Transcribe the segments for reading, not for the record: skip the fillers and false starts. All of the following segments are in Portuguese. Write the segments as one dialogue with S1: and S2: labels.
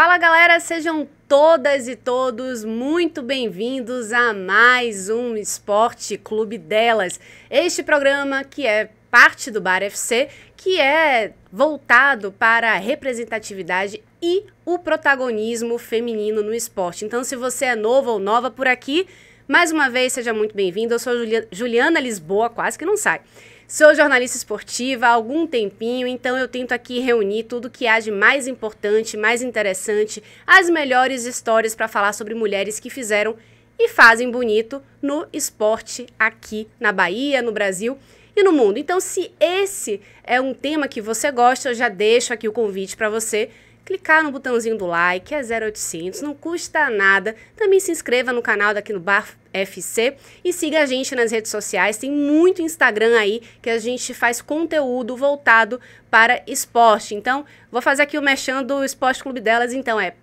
S1: Fala galera, sejam todas e todos muito bem-vindos a mais um Esporte Clube Delas. Este programa que é parte do Bar FC, que é voltado para a representatividade e o protagonismo feminino no esporte. Então, se você é novo ou nova por aqui, mais uma vez, seja muito bem-vindo. Eu sou Juliana Lisboa, quase que não sai. Sou jornalista esportiva há algum tempinho, então eu tento aqui reunir tudo que há de mais importante, mais interessante, as melhores histórias para falar sobre mulheres que fizeram e fazem bonito no esporte aqui na Bahia, no Brasil e no mundo. Então, se esse é um tema que você gosta, eu já deixo aqui o convite para você clicar no botãozinho do like, é 0800, não custa nada. Também se inscreva no canal daqui no Bar FC e siga a gente nas redes sociais. Tem muito Instagram aí que a gente faz conteúdo voltado para esporte. Então, vou fazer aqui o merchan do Esporte Clube Delas. Então, é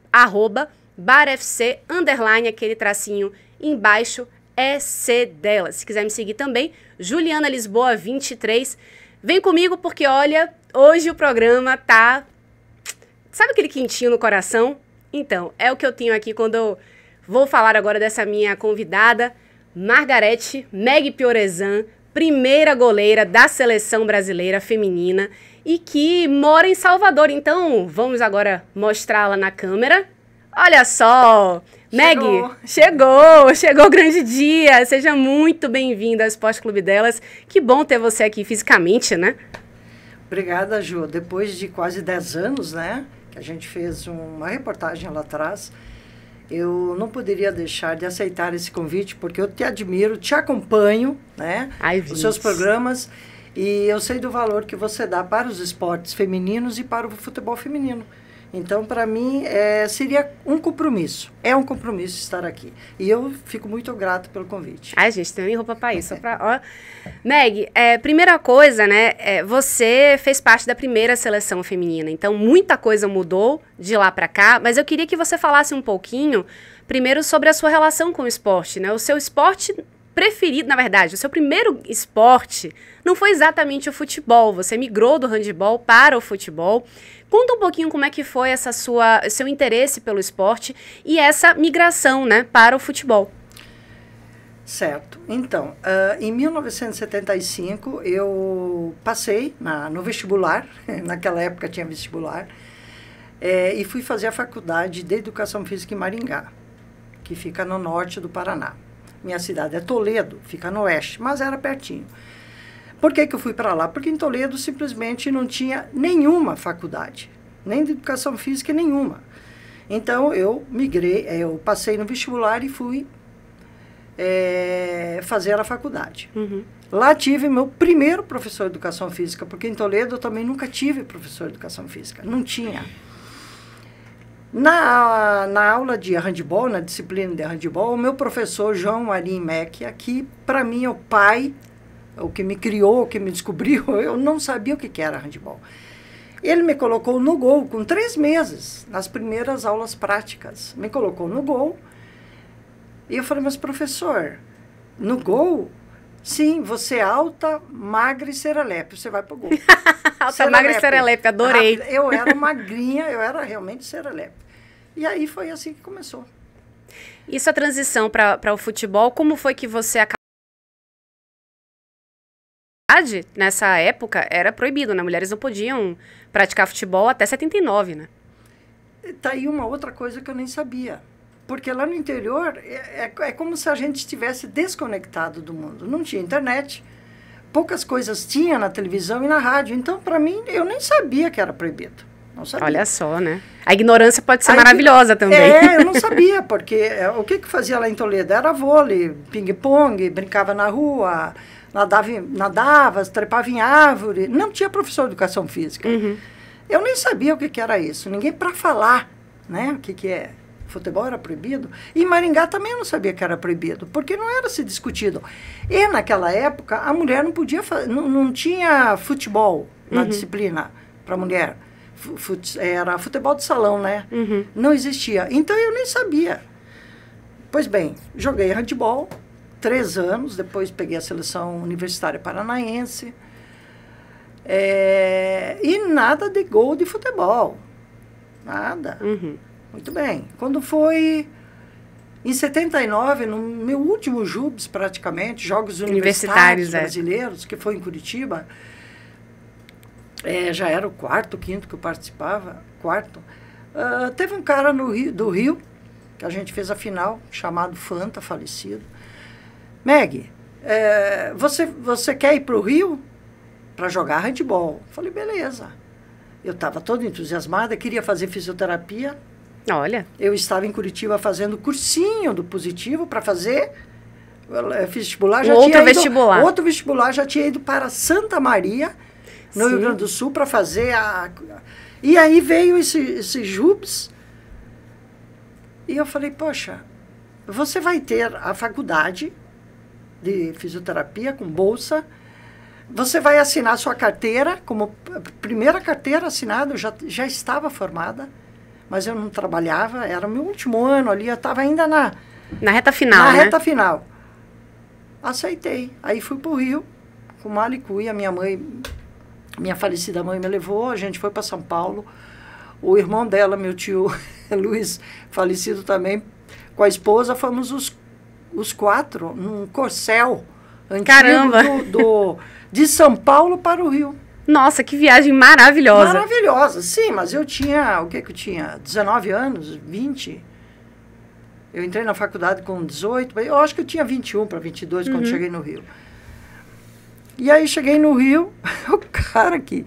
S1: @barfc_, aquele tracinho embaixo, EC delas. Se quiser me seguir também, Juliana Lisboa 23. Vem comigo porque, olha, hoje o programa tá... Sabe aquele quentinho no coração? Então, é o que eu tenho aqui quando eu vou falar agora dessa minha convidada, Margarete Meg Piorezan, primeira goleira da seleção brasileira feminina e que mora em Salvador. Então, vamos agora mostrá-la na câmera. Olha só! Meg, chegou o grande dia. Seja muito bem-vinda ao Esporte Clube Delas. Que bom ter você aqui fisicamente, né?
S2: Obrigada, Ju. Depois de quase 10 anos, né, que a gente fez uma reportagem lá atrás, eu não poderia deixar de aceitar esse convite, porque eu te admiro, te acompanho, né, os seus programas, e eu sei do valor que você dá para os esportes femininos e para o futebol feminino. Então, para mim, seria um compromisso. É um compromisso estar aqui. E eu fico muito grato pelo convite.
S1: Ai, gente, tem nem roupa para isso. Meg, primeira coisa, né? Você fez parte da primeira seleção feminina. Então, muita coisa mudou de lá para cá. Mas eu queria que você falasse um pouquinho, primeiro, sobre a sua relação com o esporte, né? O seu esporte preferido, na verdade, o seu primeiro esporte não foi exatamente o futebol. Você migrou do handebol para o futebol. Conta um pouquinho como é que foi seu interesse pelo esporte e essa migração, né, para o futebol.
S2: Certo. Então, em 1975, eu passei no vestibular, naquela época tinha vestibular, e fui fazer a faculdade de Educação Física em Maringá, que fica no norte do Paraná. Minha cidade é Toledo, fica no oeste, mas era pertinho. Por que eu fui para lá? Porque em Toledo simplesmente não tinha nenhuma faculdade, nem de educação física nenhuma. Então eu migrei, eu passei no vestibular e fui fazer a faculdade. Uhum. Lá tive meu primeiro professor de educação física, porque em Toledo eu também nunca tive professor de educação física, não tinha. Na aula de handebol, na disciplina de handebol, o meu professor João Marim Mecchia, que para mim é o pai, o que me criou, o que me descobriu, eu não sabia o que era handebol. Ele me colocou no gol com 3 meses, nas primeiras aulas práticas. Me colocou no gol. E eu falei, mas professor, no gol? Sim, você é alta, magra e serelepe, você vai pro gol.
S1: Alta, magra e serelepe, adorei.
S2: Eu era magrinha, eu era realmente serelepe. E aí foi assim que começou.
S1: E sua transição para o futebol, como foi que você acabou? Nessa época era proibido, né? Mulheres não podiam praticar futebol até 79, né?
S2: Tá aí uma outra coisa que eu nem sabia. Porque lá no interior é como se a gente estivesse desconectado do mundo. Não tinha internet, poucas coisas tinha na televisão e na rádio. Então, para mim, eu nem sabia que era proibido. Não sabia.
S1: Olha só, né? A ignorância pode ser maravilhosa também.
S2: Eu não sabia, porque o que fazia lá em Toledo? Era vôlei, ping-pong, brincava na rua, nadava, trepava em árvore. Não tinha professor de educação física. Uhum. Eu nem sabia o que era isso. Ninguém para falar, né? O que é. Futebol era proibido. E em Maringá também eu não sabia que era proibido, porque não era se discutido. E naquela época, a mulher não podia não tinha futebol na disciplina para mulher. Era futebol de salão, né? Uhum. Não existia. Então eu nem sabia. Pois bem, joguei handebol 3 anos, depois peguei a seleção universitária paranaense. E nada de gol de futebol. Nada. Uhum. Muito bem. Quando foi em 79, no meu último JUBS, praticamente, Jogos Universitários Brasileiros, que foi em Curitiba, já era o quarto, quinto que eu participava, quarto. Teve um cara do Rio, que a gente fez a final, chamado Fanta, falecido. Meg, você quer ir para o Rio para jogar handball? Falei, beleza. Eu estava toda entusiasmada, queria fazer fisioterapia.
S1: Olha.
S2: Eu estava em Curitiba fazendo cursinho do Positivo para fazer vestibular. Outro vestibular, já tinha ido para Santa Maria, no Rio Grande do Sul, para fazer E aí veio esse JUBS, e eu falei, poxa, você vai ter a faculdade de fisioterapia com bolsa, você vai assinar sua carteira, como primeira carteira assinada, eu já estava formada, mas eu não trabalhava, era o meu último ano ali, eu estava ainda na
S1: reta final,
S2: Na reta final. Aceitei. Aí fui para o Rio, com mala e cuia, minha falecida mãe me levou, a gente foi para São Paulo, o irmão dela, meu tio Luiz, falecido também, com a esposa, fomos os quatro num corcel antigo de São Paulo para o Rio.
S1: Nossa, que viagem maravilhosa.
S2: Maravilhosa, sim, mas eu tinha, o que eu tinha? 19 anos, 20. Eu entrei na faculdade com 18, eu acho que eu tinha 21 para 22 quando cheguei no Rio. E aí cheguei no Rio, o cara que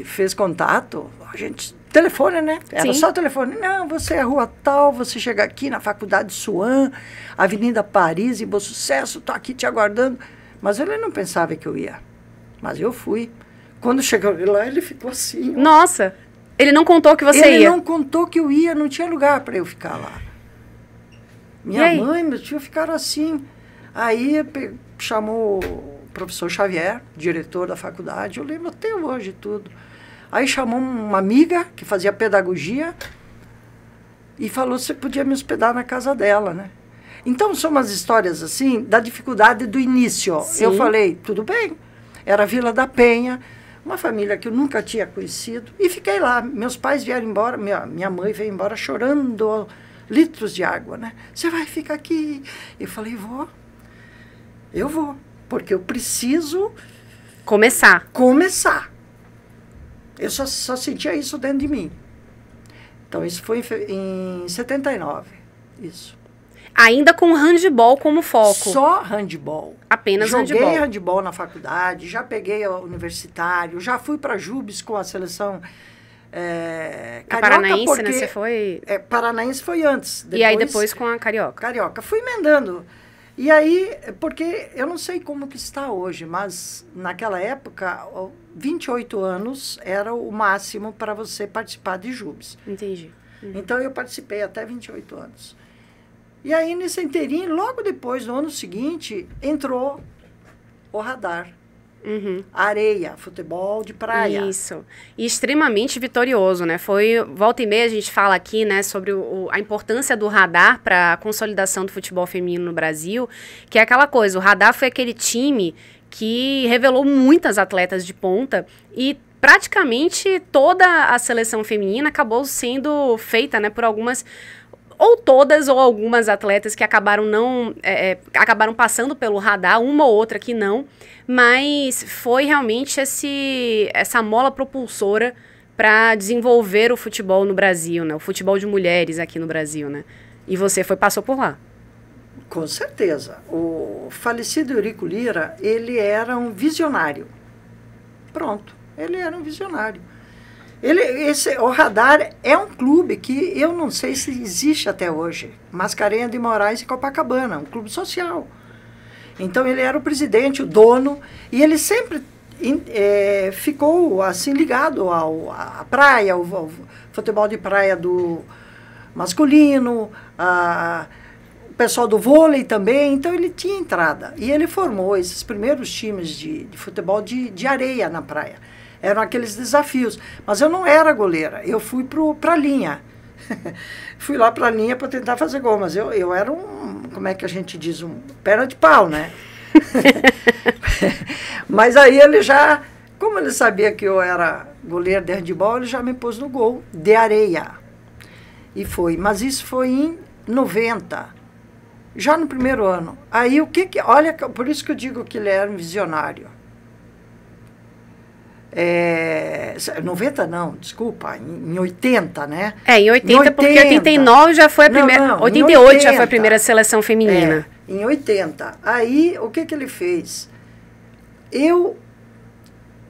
S2: fez contato, a gente, telefone, né? Era só telefone. Não, você é rua tal, você chega aqui na Faculdade Suan, Avenida Paris, em Bom Sucesso, tô aqui te aguardando. Mas ele não pensava que eu ia. Mas eu fui. Quando chegou lá, ele ficou assim.
S1: Nossa! Ele não contou que você ia?
S2: Ele não contou que eu ia, não tinha lugar para eu ficar lá. Minha mãe e meu tio ficaram assim. Aí chamou o professor Xavier, diretor da faculdade, eu lembro até hoje tudo. Aí chamou uma amiga que fazia pedagogia e falou se podia me hospedar na casa dela, né? Então, são umas histórias assim, da dificuldade do início. Sim. Eu falei, tudo bem. Era Vila da Penha, uma família que eu nunca tinha conhecido. E fiquei lá. Meus pais vieram embora, minha mãe veio embora chorando litros de água, né? Você vai ficar aqui? Eu falei, eu vou. Porque eu preciso...
S1: Começar.
S2: Eu só sentia isso dentro de mim. Então, isso foi em 79, isso.
S1: Ainda com handball como foco?
S2: Só handball.
S1: Apenas handball.
S2: Joguei handball na faculdade, já peguei o universitário, já fui para JUBS com a seleção carioca.
S1: Paranaense, né? Você foi...
S2: Paranaense foi antes.
S1: E aí depois com a carioca?
S2: Carioca. Fui emendando. E aí, porque eu não sei como que está hoje, mas naquela época, 28 anos era o máximo para você participar de JUBS.
S1: Entendi.
S2: Então, eu participei até 28 anos. E aí, nesse inteirinho, logo depois, no ano seguinte, entrou o radar. Areia, futebol de praia.
S1: Isso. E extremamente vitorioso, né? Foi, volta e meia a gente fala aqui, né, sobre a importância do radar para a consolidação do futebol feminino no Brasil, que é aquela coisa, o radar foi aquele time que revelou muitas atletas de ponta e praticamente toda a seleção feminina acabou sendo feita, né, por algumas... ou todas ou algumas atletas que acabaram acabaram passando pelo radar, uma ou outra que não, mas foi realmente essa mola propulsora para desenvolver o futebol no Brasil, né? O futebol de mulheres aqui no Brasil, né? E você passou por lá.
S2: Com certeza. O falecido Eurico Lira, ele era um visionário. Pronto, ele era um visionário. O Radar é um clube que eu não sei se existe até hoje. Mascarenhas de Moraes e Copacabana, um clube social. Então, ele era o presidente, o dono, e ele sempre ficou assim ligado à praia, ao futebol de praia do masculino, o pessoal do vôlei também. Então, ele tinha entrada. E ele formou esses primeiros times de futebol de areia na praia. Eram aqueles desafios. Mas eu não era goleira, eu fui para a linha. Fui lá para a linha para tentar fazer gol, mas eu era como é que a gente diz, perna de pau, né? Mas aí ele como ele sabia que eu era goleiro de handebol, ele já me pôs no gol de areia. E foi. Mas isso foi em 90. Já no primeiro ano. Aí o que... Olha, por isso que eu digo que ele era um visionário. 90 não, desculpa, em 80, né?
S1: Em 80, porque 89 já foi a primeira... Não, 88 já foi a primeira seleção feminina.
S2: Em 80. Aí, o que ele fez? Eu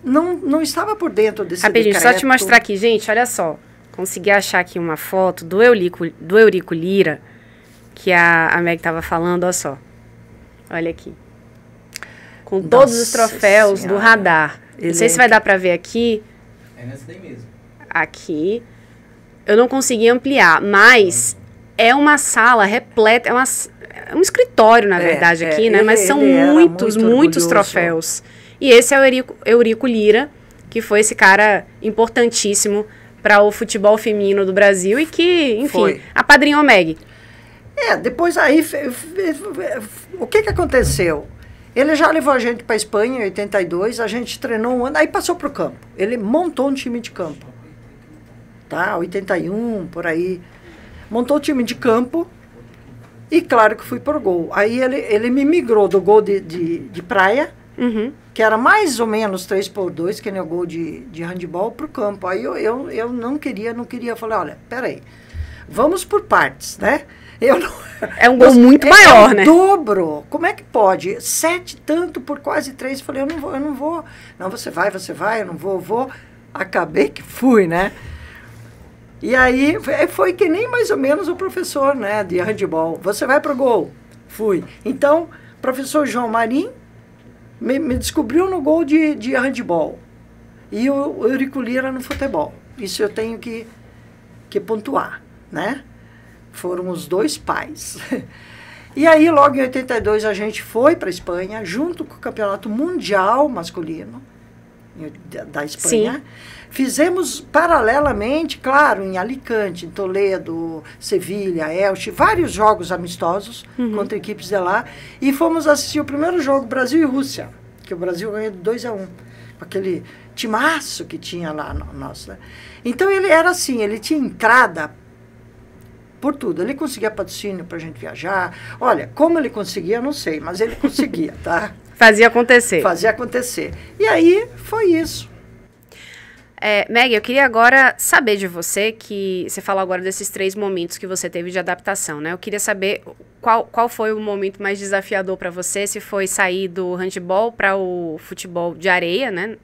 S2: não estava por dentro desse
S1: Rapidinho,
S2: decreto.
S1: só te mostrar aqui, gente, olha só. Consegui achar aqui uma foto do Eurico Lira, que a Meg estava falando, olha só. Olha aqui. Com todos os troféus do radar. Não sei se vai dar para ver aqui.
S3: É nessa daí mesmo.
S1: Aqui. Eu não consegui ampliar, mas é uma sala repleta, é um escritório, na verdade, aqui, né? Mas são muitos troféus. E esse é o Eurico Lira, que foi esse cara importantíssimo para o futebol feminino do Brasil e que, enfim, apadrinhou Meg.
S2: Depois aí, o que aconteceu? Ele já levou a gente para a Espanha em 82, a gente treinou um ano, aí passou para o campo. Ele montou um time de campo. Tá? 81, por aí. Montou o time de campo e claro que fui por gol. Aí ele me migrou do gol de praia, que era mais ou menos 3x2, que nem o gol de handebol, para o campo. Aí eu não queria, eu falei, olha, peraí, vamos por partes, né?
S1: É um gol muito maior, né?
S2: Dobro. Como é que pode? 7 tanto por quase 3. Falei, eu não vou. Não, você vai, eu não vou. Acabei que fui, né? E aí foi que nem mais ou menos o professor, né, de handebol. Você vai pro gol. Fui. Então, professor João Marim me descobriu no gol de handebol. E o Eurico Lira no futebol. Isso eu tenho que pontuar, né? Foram os dois pais. E aí, logo em 82, a gente foi para a Espanha, junto com o Campeonato Mundial Masculino da Espanha. Sim. Fizemos paralelamente, claro, em Alicante, em Toledo, Sevilha, Elche, vários jogos amistosos contra equipes de lá. E fomos assistir o primeiro jogo, Brasil e Rússia, que o Brasil ganhou de 2-1. Aquele timaço que tinha lá nosso, né? Então, ele era assim, ele tinha entrada por tudo. Ele conseguia patrocínio pra gente viajar. Olha, como ele conseguia, eu não sei, mas ele conseguia, tá?
S1: Fazia acontecer.
S2: Fazia acontecer. E aí, foi isso.
S1: Meg, eu queria agora saber de você, que você falou agora desses 3 momentos que você teve de adaptação, né? Eu queria saber qual foi o momento mais desafiador para você, se foi sair do handebol para o futebol de areia, né?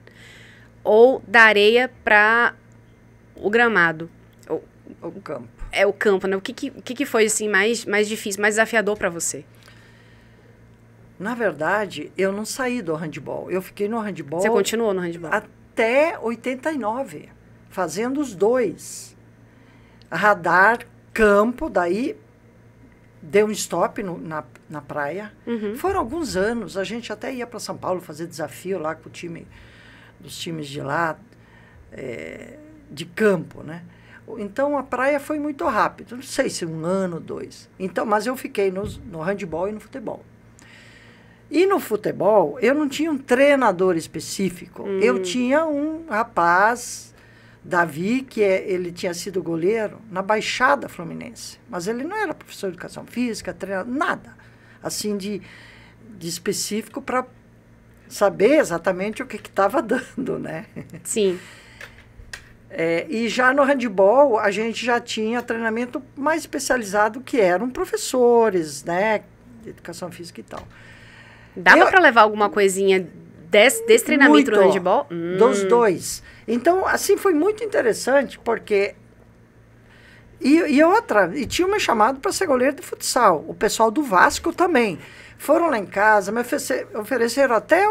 S1: Ou da areia para o gramado.
S2: O campo.
S1: O campo, né? O que foi, assim, mais difícil, mais desafiador para você?
S2: Na verdade, eu não saí do handebol. Eu fiquei no handebol...
S1: Você continuou no handebol?
S2: Até 89, fazendo os 2. Radar, campo, daí deu um stop na praia. Foram alguns anos, a gente até ia para São Paulo fazer desafio lá com dos times de lá, de campo, né? Então, a praia foi muito rápido. Não sei se 1 ano, 2. Então, mas eu fiquei no handebol e no futebol. E no futebol, eu não tinha um treinador específico. Eu tinha um rapaz, Davi, que ele tinha sido goleiro na Baixada Fluminense. Mas ele não era professor de educação física, treinador, nada. Assim, de específico para saber exatamente o que estava dando, né?
S1: Sim.
S2: E já no handebol, a gente já tinha treinamento mais especializado, que eram professores, né, de educação física e tal.
S1: Dava para levar alguma coisinha desse treinamento no handebol?
S2: Dos 2. Então, assim, foi muito interessante, porque... E tinha me chamado para ser goleiro de futsal. O pessoal do Vasco também. Foram lá em casa, me ofereceram até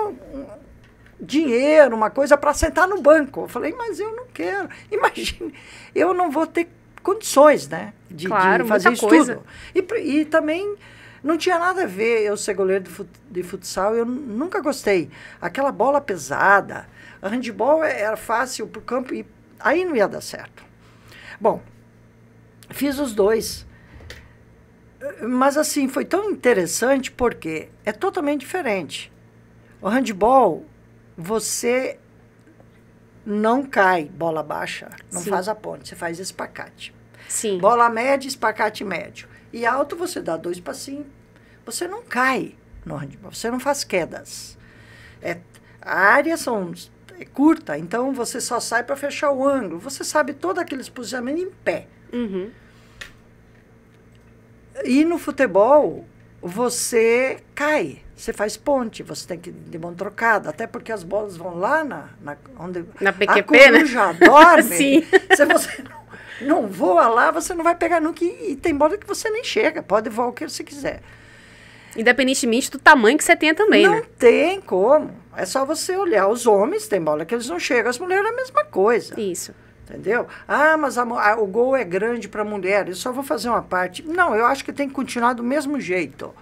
S2: dinheiro, uma coisa para sentar no banco. Eu falei, mas eu não quero. Imagine, eu não vou ter condições, né, de fazer isso tudo. E também não tinha nada a ver eu ser goleiro de futsal, eu nunca gostei. Aquela bola pesada, a handebol era fácil pro campo e aí não ia dar certo. Bom, fiz os 2. Mas assim, foi tão interessante porque é totalmente diferente. O handebol, você não cai bola baixa, não faz a ponte, você faz espacate.
S1: Sim.
S2: Bola média, espacate médio. E alto você dá 2 passinhos. Você não cai no handball, você não faz quedas. A área é curta, então você só sai para fechar o ângulo. Você sabe todo aqueles posicionamentos em pé.
S1: Uhum.
S2: E no futebol, você cai. Você faz ponte, você tem que ir de mão trocada, até porque as bolas vão lá onde
S1: na PQP,
S2: a coruja dorme.
S1: Sim.
S2: Se você não voa lá, você não vai pegar nunca. E tem bola que você nem chega, pode voar o que você quiser.
S1: Independentemente do tamanho que você tenha também,
S2: não
S1: né?
S2: tem como. É só você olhar. Os homens tem bola que eles não chegam, as mulheres é a mesma coisa.
S1: Isso.
S2: Entendeu? Mas o gol é grande para mulher, eu só vou fazer uma parte. Não, eu acho que tem que continuar do mesmo jeito.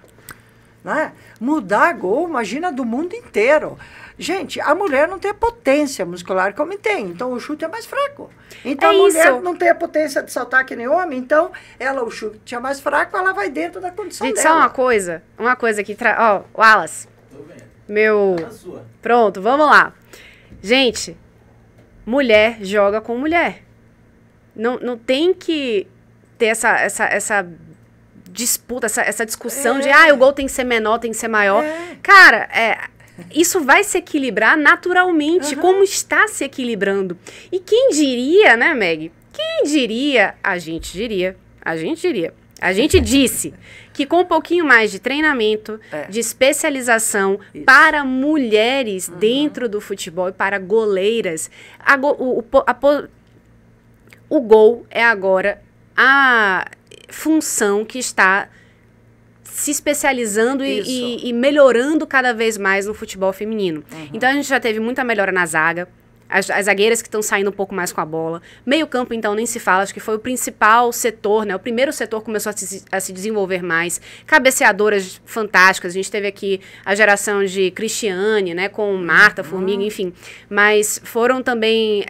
S2: Né? Mudar gol, imagina, do mundo inteiro. Gente, a mulher não tem a potência muscular que o homem tem, então o chute é mais fraco. Então a mulher não tem a potência de saltar que nem o homem, então o chute é mais fraco, ela vai dentro da condição
S1: gente,
S2: dela.
S1: Só uma coisa que ó, Wallace.
S3: Tô vendo.
S1: Meu.
S3: Tá na sua.
S1: Pronto, vamos lá. Gente, mulher joga com mulher. Não tem que ter essa disputa, essa discussão de o gol tem que ser menor, tem que ser maior. Cara, isso vai se equilibrar naturalmente, como está se equilibrando. E quem diria, né, Meg? Quem diria, a gente disse que com um pouquinho mais de treinamento, de especialização para mulheres dentro do futebol e para goleiras, o gol é agora a função que está se especializando e melhorando cada vez mais no futebol feminino. Então a gente já teve muita melhora na zaga, as zagueiras que estão saindo um pouco mais com a bola. Meio campo, então, nem se fala, acho que foi o principal setor, né? O primeiro setor começou a se desenvolver mais. Cabeceadoras fantásticas, a gente teve aqui a geração de Cristiane, né? Com Marta, Formiga, enfim. Mas foram também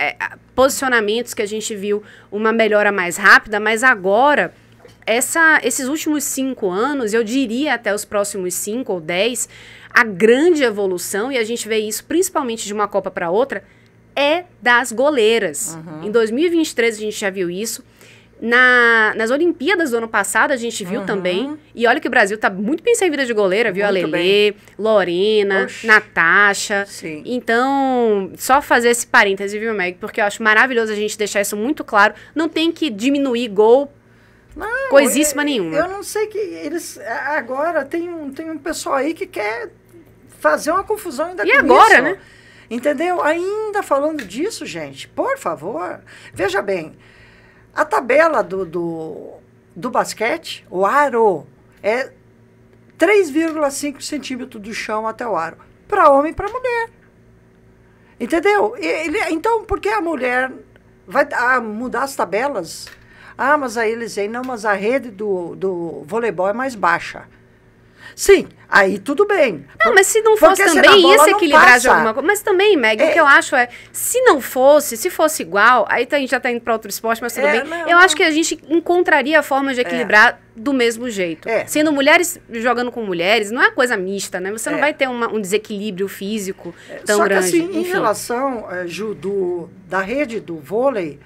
S1: posicionamentos que a gente viu uma melhora mais rápida, mas agora esses últimos 5 anos, eu diria até os próximos 5 ou 10, a grande evolução, e a gente vê isso principalmente de uma Copa para outra, é das goleiras. Em 2023 a gente já viu isso. Nas Olimpíadas do ano passado a gente viu também. E olha que o Brasil tá muito bem servida de goleira, viu?
S2: Muito
S1: a Lelê, Lorena, Natasha.
S2: Sim.
S1: Então, só fazer esse parêntese, viu, Meg? Porque eu acho maravilhoso a gente deixar isso muito claro. Não tem que diminuir gol.
S2: Não,
S1: coisíssima nenhuma.
S2: Eu não sei que eles... Agora tem um pessoal aí que quer fazer uma confusão ainda com isso.
S1: E agora, né?
S2: Entendeu? Ainda falando disso, gente, por favor, veja bem, a tabela do basquete, o aro, é 3,5 centímetros do chão até o aro, para homem e para mulher. Entendeu? Então, por que a mulher vai mudar as tabelas? Mas aí eles dizem, não, mas a rede do voleibol é mais baixa. Sim, aí tudo bem.
S1: Não, mas se não fosse também, ia se equilibrar de alguma coisa. Mas também, Meg, o que eu acho se fosse igual, aí a gente já tá indo para outro esporte, mas tudo bem. Eu acho que a gente encontraria a forma de equilibrar do mesmo jeito. Sendo mulheres jogando com mulheres, não é coisa mista, né? Você não vai ter um desequilíbrio físico tão grande.
S2: Só que assim, em relação, Ju, da rede do vôlei,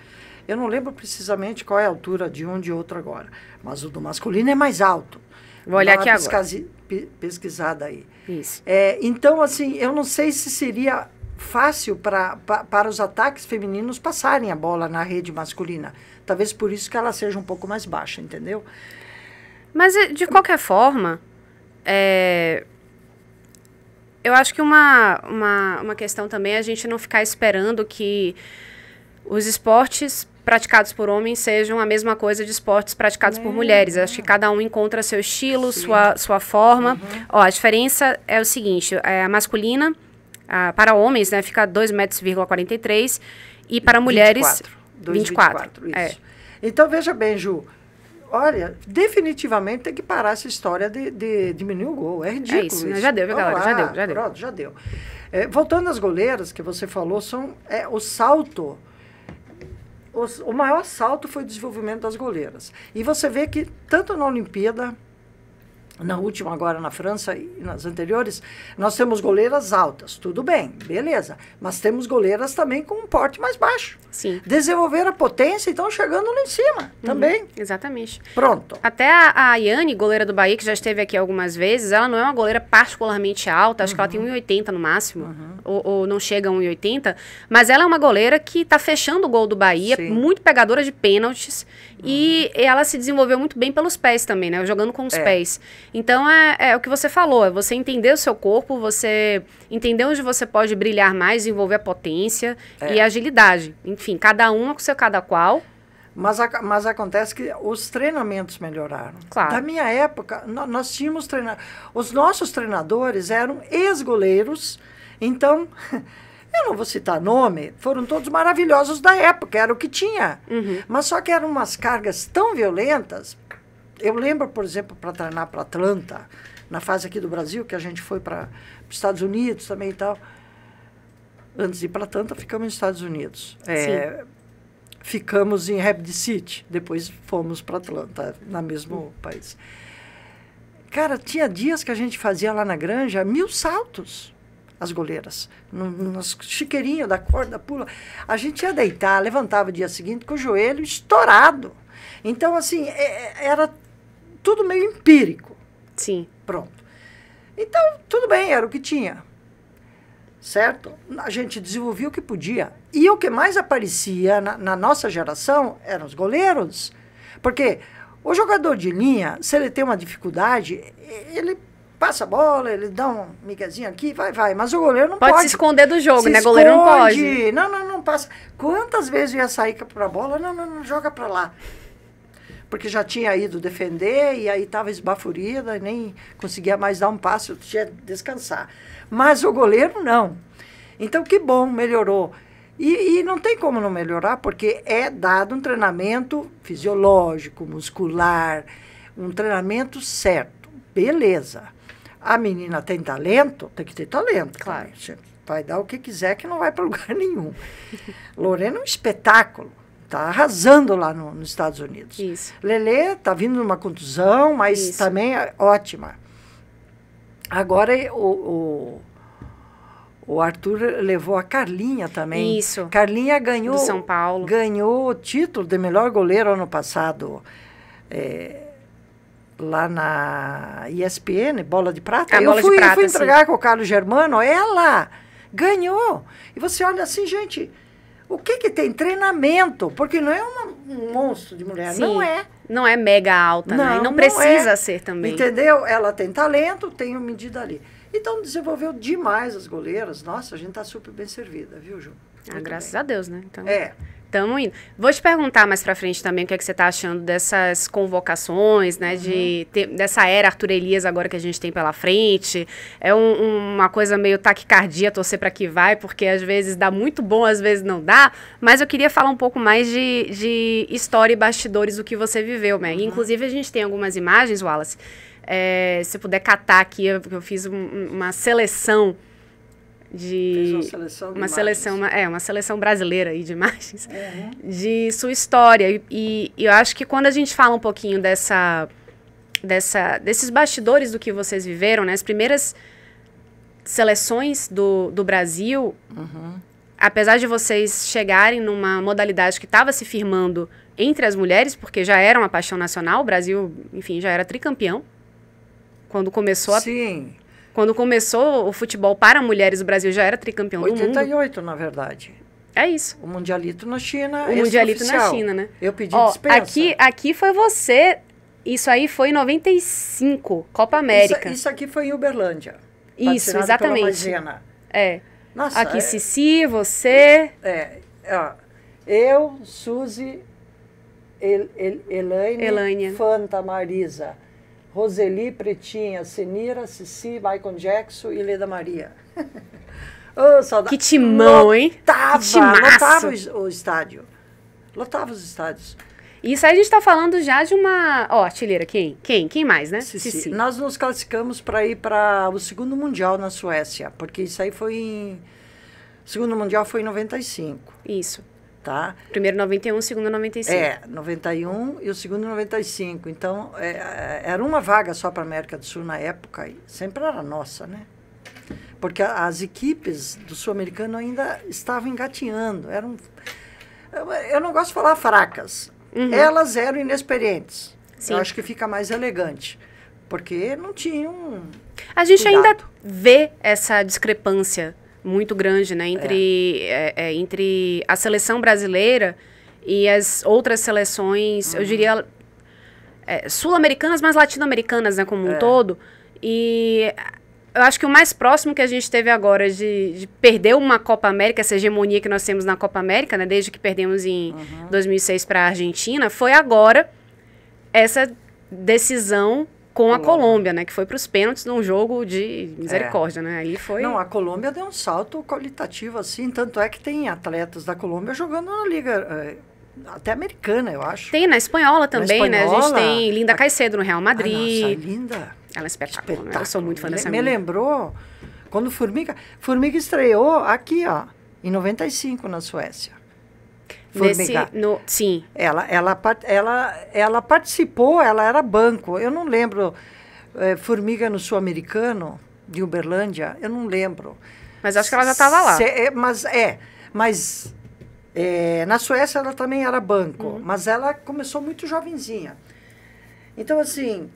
S2: eu não lembro precisamente qual é a altura de um de outro agora, mas o do masculino é mais alto.
S1: Vou olhar aqui agora.
S2: Pesquisada aí.
S1: Isso.
S2: Então, assim, eu não sei se seria fácil para os ataques femininos passarem a bola na rede masculina. Talvez por isso que ela seja um pouco mais baixa, entendeu?
S1: Mas, de qualquer forma, eu acho que uma questão também é a gente não ficar esperando que os esportes praticados por homens sejam a mesma coisa de esportes praticados por mulheres. Acho que cada um encontra seu estilo, sua forma. Ó, a diferença é o seguinte, a masculina, para homens, né, fica 2,43 metros, e para mulheres, 24.
S2: Isso. Então, veja bem, Ju, olha, definitivamente tem que parar essa história de diminuir o gol. É ridículo isso.
S1: Já deu, viu, galera? Já deu.
S2: Pronto, já deu. Voltando às goleiras, que você falou, o salto... O maior salto foi o desenvolvimento das goleiras. E você vê que, tanto na Olimpíada, na última agora na França e nas anteriores, nós temos goleiras altas, tudo bem, beleza. Mas temos goleiras também com um porte mais baixo.
S1: Sim.
S2: Desenvolver a potência e estão chegando lá em cima também.
S1: Exatamente.
S2: Pronto.
S1: Até a Yane, goleira do Bahia, que já esteve aqui algumas vezes, ela não é uma goleira particularmente alta, acho que ela tem 1,80 no máximo, ou não chega a 1,80, mas ela é uma goleira que está fechando o gol do Bahia,
S2: Sim.
S1: muito pegadora de pênaltis, e ela se desenvolveu muito bem pelos pés também, né? Jogando com os pés. Então, é o que você falou, é você entender o seu corpo, você entender onde você pode brilhar mais, desenvolver a potência e a agilidade. Enfim, cada uma com seu cada qual.
S2: Mas acontece que os treinamentos melhoraram.
S1: Claro.
S2: Da minha época, nós tínhamos os nossos treinadores eram ex-goleiros, então, eu não vou citar nome, foram todos maravilhosos da época, era o que tinha. Mas só que eram umas cargas tão violentas. Eu lembro, por exemplo, para treinar para Atlanta, na fase aqui do Brasil, que a gente foi para os Estados Unidos também e tal. Antes de ir para Atlanta, ficamos nos Estados Unidos. Ficamos em Rapid City, depois fomos para Atlanta, no mesmo país. Cara, tinha dias que a gente fazia lá na granja 1000 saltos, as goleiras, nos chiqueirinhos da corda, pula. A gente ia deitar, levantava o dia seguinte com o joelho estourado. Então, assim, era tudo meio empírico.
S1: Sim.
S2: Pronto. Então, tudo bem, era o que tinha. Certo? A gente desenvolvia o que podia. E o que mais aparecia na nossa geração eram os goleiros. Porque o jogador de linha, se ele tem uma dificuldade, ele passa a bola, ele dá um miguezinho aqui, vai. Mas o goleiro não pode.
S1: Pode se esconder do jogo, né? Goleiro não pode.
S2: Não passa. Quantas vezes eu ia sair para a bola? Não, joga para lá. Porque já tinha ido defender e aí estava esbaforida, nem conseguia mais dar um passo, tinha que descansar. Mas o goleiro não. Então, que bom, melhorou. E não tem como não melhorar, porque é dado um treinamento fisiológico, muscular, um treinamento certo. Beleza. A menina tem talento, tem que ter talento.
S1: Claro.
S2: Você vai dar o que quiser que não vai para lugar nenhum. Lorena é um espetáculo. Está arrasando lá nos Estados Unidos.
S1: Isso.
S2: Lelê está vindo numa contusão, mas também é ótima. Agora o Arthur levou a Carlinha também.
S1: Isso.
S2: Carlinha ganhou...
S1: Do São Paulo.
S2: Ganhou o título de melhor goleiro ano passado. Lá na ESPN, Bola de Prata. Eu fui entregar com o Carlos Germano, ela ganhou. E você olha assim, gente... O que tem? Treinamento, porque não é um monstro de mulher,
S1: Sim,
S2: não é.
S1: Não é mega alta, né? E não precisa ser também.
S2: Entendeu? Ela tem talento, tem uma medida ali. Então, desenvolveu demais as goleiras. Nossa, a gente está super bem servida, viu, Ju?
S1: Graças a Deus, né? Então,
S2: Estamos
S1: indo. Vou te perguntar mais pra frente também o que é que você tá achando dessas convocações, né? Dessa era Arthur Elias agora que a gente tem pela frente. É uma coisa meio taquicardia, torcer pra que vai, porque às vezes dá muito bom, às vezes não dá. Mas eu queria falar um pouco mais de história e bastidores do que você viveu, Meg. Inclusive, a gente tem algumas imagens, Wallace. Se puder catar aqui, eu fiz uma seleção uma seleção brasileira aí de imagens de sua história e eu acho que quando a gente fala um pouquinho desses bastidores do que vocês viveram, né, as primeiras seleções do Brasil, apesar de vocês chegarem numa modalidade que estava se firmando entre as mulheres, porque já era uma paixão nacional, o Brasil, enfim, já era tricampeão quando começou
S2: Sim.
S1: Quando começou o futebol para mulheres, o Brasil já era tricampeão do mundo.
S2: 88, na verdade.
S1: É isso.
S2: O Mundialito na China.
S1: O Mundialito na China, né?
S2: Eu pedi dispensa.
S1: Aqui foi você. Isso aí foi em 95, Copa América.
S2: Isso aqui foi em Uberlândia.
S1: Isso, exatamente.
S2: Nossa,
S1: aqui, Cici, você.
S2: Eu, Suzy, Elaine, Fanta, Marisa. Roseli, Pretinha, Senira, Cici, Michael Jackson e Leda Maria. Saudade.
S1: Que timão, hein?
S2: Lotava o estádio. Lotava os estádios.
S1: Isso aí a gente tá falando já de uma... artilheira, quem? Quem mais, né?
S2: Cici. Nós nos classificamos para ir para o segundo Mundial na Suécia, porque isso aí foi o segundo Mundial foi em 95.
S1: Isso.
S2: tá?
S1: Primeiro 91, segundo 95.
S2: 91 e o segundo 95. Então, era uma vaga só para a América do Sul na época, e sempre era nossa, né? Porque as equipes do Sul-Americano ainda estavam engatinhando. Eu não gosto de falar fracas. Elas eram inexperientes. Sim. Eu acho que fica mais elegante. Porque não tinham
S1: A gente
S2: cuidado.
S1: ainda vê essa discrepância muito grande, né, entre a seleção brasileira e as outras seleções, eu diria, sul-americanas, mas latino-americanas, né, como um todo. E eu acho que o mais próximo que a gente teve agora de perder uma Copa América, essa hegemonia que nós temos na Copa América, né, desde que perdemos em 2006 para a Argentina, foi agora essa decisão com a Colômbia, né? Que foi para os pênaltis num jogo de misericórdia, né? Aí foi...
S2: Não, a Colômbia deu um salto qualitativo, assim. Tanto é que tem atletas da Colômbia jogando na liga até americana, eu acho.
S1: Tem na espanhola também, né? A gente tem Linda Caicedo no Real Madrid.
S2: Nossa, linda.
S1: Ela é espetáculo, né? Eu sou muito fã dessa
S2: Me
S1: menina.
S2: lembrou quando Formiga estreou aqui, ó, em 95 na Suécia.
S1: Sim.
S2: Ela participou, ela era banco. Eu não lembro, Formiga no Sul-Americano, de Uberlândia, eu não lembro.
S1: Mas acho que ela já estava lá.
S2: Mas na Suécia ela também era banco, mas ela começou muito jovenzinha. Então, assim,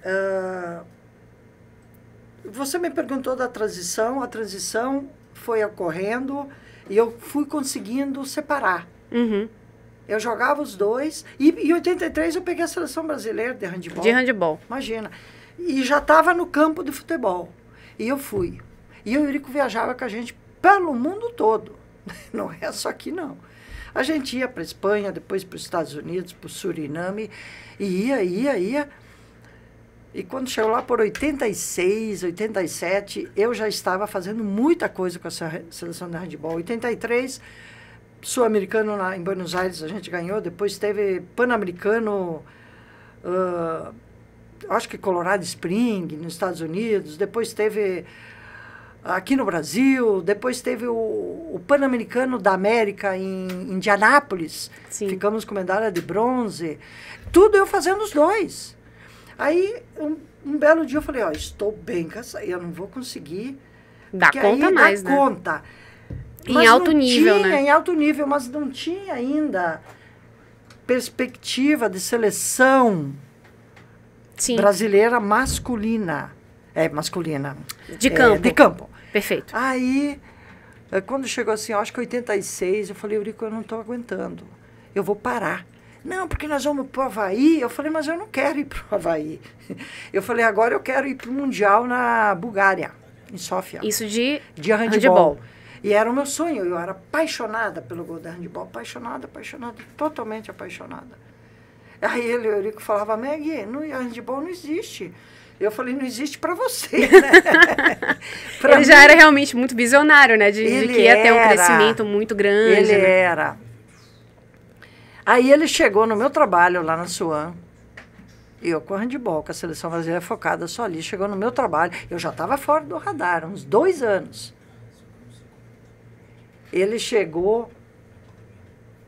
S2: você me perguntou da transição, a transição foi ocorrendo e eu fui conseguindo separar. Eu jogava os dois. E em 83 eu peguei a seleção brasileira de handebol.
S1: De handebol.
S2: Imagina. E já estava no campo de futebol. E eu fui. E o Eurico viajava com a gente pelo mundo todo. Não é só aqui, não. A gente ia para a Espanha, depois para os Estados Unidos, para o Suriname. E ia. E quando chegou lá por 86, 87, eu já estava fazendo muita coisa com a seleção de handebol. 83... Sul-americano em Buenos Aires a gente ganhou, depois teve Pan-Americano, acho que Colorado Spring, nos Estados Unidos, depois teve aqui no Brasil, depois teve o Pan-Americano da América em Indianápolis. Sim. Ficamos com medalha de bronze, tudo eu fazendo os dois. Aí, um belo dia eu falei, estou bem cansada, eu não vou conseguir
S1: dar conta mais, né?
S2: Conta.
S1: Em alto nível, né?
S2: Em alto nível, mas não tinha ainda perspectiva de seleção brasileira masculina. Masculina.
S1: De campo.
S2: De campo.
S1: Perfeito.
S2: Aí, quando chegou assim, acho que 86, eu falei, Eurico, eu não estou aguentando. Eu vou parar. Não, porque nós vamos para o Havaí. Eu falei, mas eu não quero ir para o Havaí. Eu falei, agora eu quero ir para o Mundial na Bulgária, em Sófia.
S1: Isso de
S2: handebol. E era o meu sonho, eu era apaixonada pelo gol da handebol, apaixonada, totalmente apaixonada. Aí o Eurico falava, Meg, handebol não existe. Eu falei, não existe para você, né?
S1: Ele já era realmente muito visionário, né? De que ia ter um crescimento muito grande.
S2: Ele era. Aí ele chegou no meu trabalho lá na Suam, eu com handebol, com a seleção brasileira focada só ali, chegou no meu trabalho, eu já estava fora do radar, uns 2 anos. Ele chegou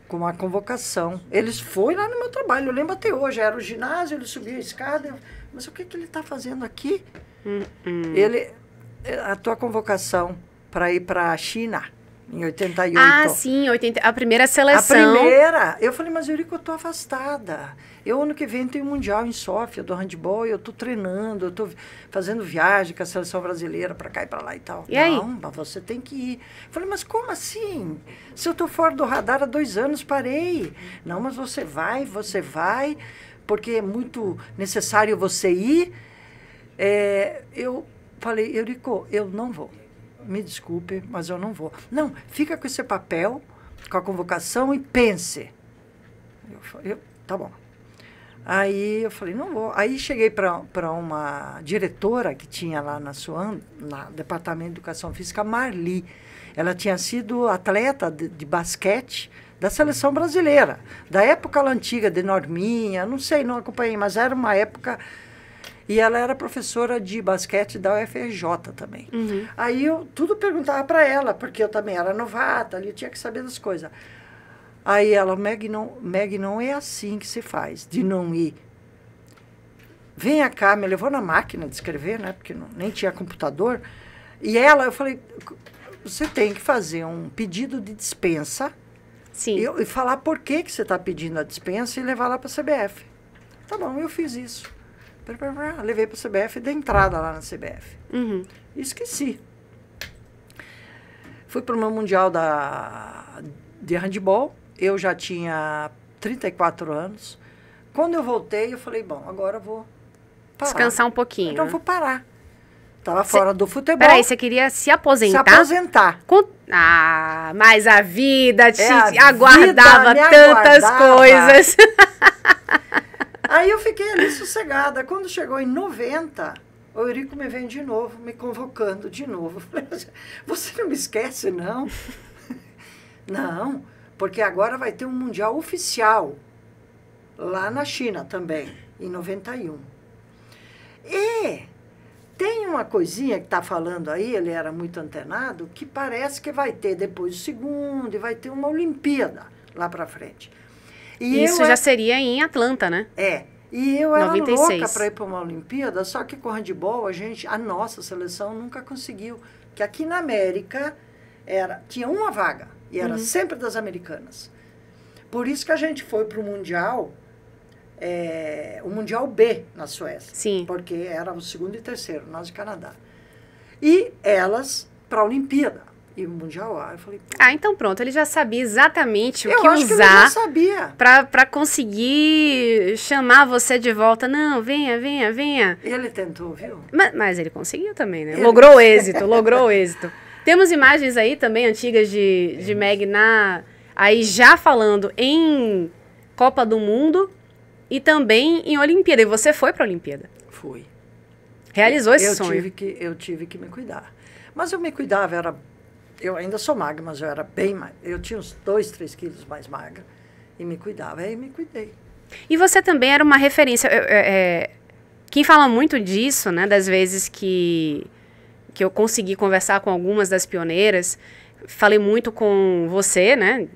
S2: com uma convocação. Ele foi lá no meu trabalho, eu lembro até hoje. Era o ginásio, ele subia a escada. Mas o que ele está fazendo aqui? A tua convocação para ir para a China, em 88.
S1: Ah, sim, a primeira seleção.
S2: A primeira. Eu falei, mas Eurico, eu estou afastada. Ano que vem tem um Mundial em Sófia do handebol, eu estou treinando, eu estou fazendo viagem com a seleção brasileira para cá e para lá e tal.
S1: E aí?
S2: Não, mas você tem que ir. Eu falei, mas como assim? Se eu estou fora do radar há 2 anos, parei. Não, mas você vai, porque é muito necessário você ir. Eu falei, Eurico, eu não vou. Me desculpe, mas eu não vou. Não, fica com esse papel, com a convocação e pense. Tá bom. Aí eu falei, não vou. Aí cheguei para uma diretora que tinha lá na Suam, no Departamento de Educação Física, Marli. Ela tinha sido atleta de basquete da seleção brasileira, da época lá antiga, de Norminha, não sei, não acompanhei, mas era uma época... E ela era professora de basquete da UFRJ também. Aí eu tudo perguntava para ela, porque eu também era novata, ali eu tinha que saber das coisas. Aí ela, Meg, não é assim que se faz, de não ir. Venha cá, me levou na máquina de escrever, né? Porque nem tinha computador. E ela, eu falei, você tem que fazer um pedido de dispensa.
S1: Sim.
S2: E falar por que você está pedindo a dispensa e levar lá para a CBF. Tá bom, eu fiz isso. Levei para a CBF e dei entrada lá na CBF.
S1: Uhum.
S2: Esqueci. Fui para o meu Mundial de handball. Eu já tinha 34 anos. Quando eu voltei, eu falei, bom, agora eu vou parar.
S1: Descansar um pouquinho.
S2: Então, vou parar. Estava fora do futebol.
S1: Peraí, você queria se aposentar?
S2: Se aposentar.
S1: Mas a vida te aguardava
S2: vida
S1: tantas coisas.
S2: Aí eu fiquei ali sossegada. Quando chegou em 90, o Eurico me vem de novo, me convocando de novo. Eu falei, você não me esquece, não? Não, porque agora vai ter um Mundial oficial, lá na China também, em 91. E tem uma coisinha que está falando aí, ele era muito antenado, que parece que vai ter depois o segundo, e vai ter uma Olimpíada lá para frente. E
S1: isso já seria em Atlanta, né?
S2: E eu era
S1: 96.
S2: louca para ir para uma Olimpíada, só que com o handebol a nossa seleção nunca conseguiu. Que aqui na América tinha uma vaga, e era sempre das americanas. Por isso que a gente foi para o Mundial B na Suécia.
S1: Sim.
S2: Porque era o segundo e terceiro, nós e Canadá. E elas para a Olimpíada. E o Mundial A, eu falei...
S1: então pronto, ele já sabia exatamente o que
S2: acho que ele
S1: usar
S2: já sabia.
S1: Pra conseguir chamar você de volta. Não, venha.
S2: Ele tentou, viu?
S1: Mas ele conseguiu também, né? Logrou êxito. Temos imagens aí também antigas de Meg aí já falando em Copa do Mundo e também em Olimpíada. E você foi pra Olimpíada?
S2: Fui.
S1: Realizou esse sonho?
S2: Eu tive que me cuidar. Mas eu me cuidava, eu ainda sou magra, mas eu era bem mais. Eu tinha uns 2, 3 quilos mais magra e me cuidava. Aí me cuidei.
S1: E você também era uma referência. Quem fala muito disso, né, das vezes que eu consegui conversar com algumas das pioneiras, falei muito com você, né,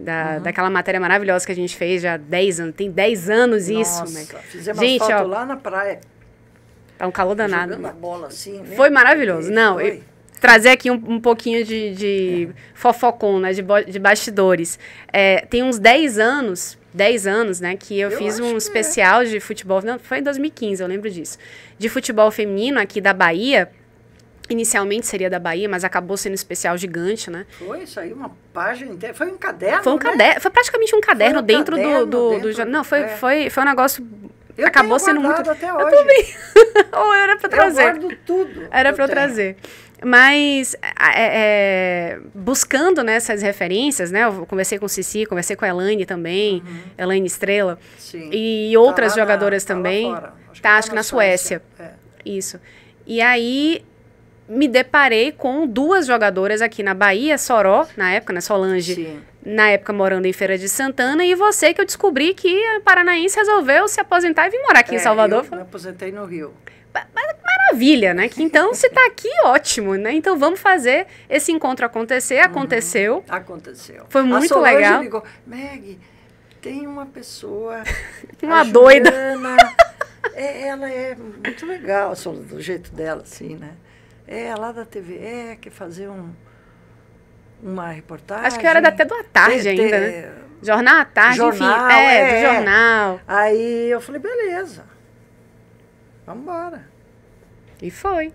S1: daquela matéria maravilhosa que a gente fez já há 10 anos. Tem 10 anos isso.
S2: Nossa, fizemos uma foto lá na praia.
S1: Tá um calor danado.
S2: Jogando a bola assim. Né?
S1: Foi maravilhoso. Não, trazer aqui um pouquinho de fofocom, né, de bastidores. Tem uns 10 anos, né, que eu fiz um especial de futebol, não, foi em 2015, eu lembro disso, de futebol feminino aqui da Bahia. Inicialmente seria da Bahia, mas acabou sendo um especial gigante, né?
S2: Foi isso aí, uma página inteira. Foi um caderno,
S1: Foi um caderno, foi praticamente um caderno dentro do... Não, foi um negócio...
S2: Eu
S1: acabou sendo muito...
S2: até hoje.
S1: Eu também. Ou era pra trazer.
S2: Eu guardo tudo.
S1: Era pra eu trazer. Mas, buscando, né, essas referências, né, eu conversei com Cici, conversei com a Elaine também, Elaine Estrela,
S2: sim.
S1: E outras jogadoras também. Acho que na Suécia. Isso. E aí, me deparei com 2 jogadoras aqui na Bahia, Soró, na época, né, Solange, sim. Na época morando em Feira de Santana, e você, que eu descobri que a paranaense resolveu se aposentar e vir morar aqui em Salvador.
S2: Eu me aposentei no Rio.
S1: Maravilha, né? Que então, se tá aqui, ótimo, né? Então, vamos fazer esse encontro acontecer. Aconteceu.
S2: Aconteceu.
S1: Foi muito
S2: Solange
S1: legal.
S2: Ligou, Meg, tem uma pessoa...
S1: uma doida.
S2: Ela é muito legal, do jeito dela, assim, né? Lá da TV, quer fazer uma reportagem.
S1: Acho que era até do À Tarde ainda, né? Jornal à Tarde,
S2: jornal,
S1: enfim. Do jornal.
S2: Aí eu falei, beleza. Vamos embora.
S1: E foi.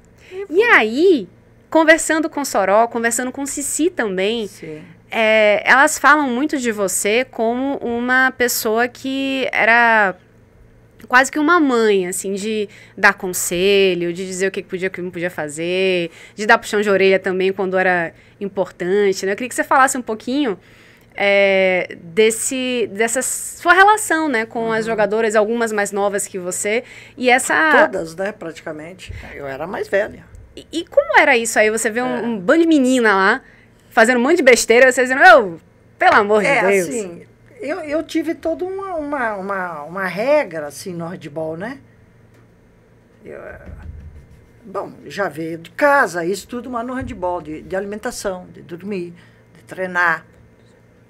S1: E aí, conversando com Soró, conversando com Cici também, elas falam muito de você como uma pessoa que era quase que uma mãe, assim, de dar conselho, de dizer o que podia, o que não podia fazer, de dar puxão de orelha também quando era importante, né? Eu queria que você falasse um pouquinho dessa sua relação, né, com as jogadoras, algumas mais novas que você, e essa...
S2: Todas, né, praticamente. Eu era mais velha.
S1: E como era isso aí? Você vê um bando de menina lá, fazendo um monte de besteira, você dizendo, pelo amor de Deus.
S2: Assim, eu tive toda uma regra, assim, no handball, né? Bom, já veio de casa, isso tudo, mas no handball, de alimentação, de dormir, de treinar.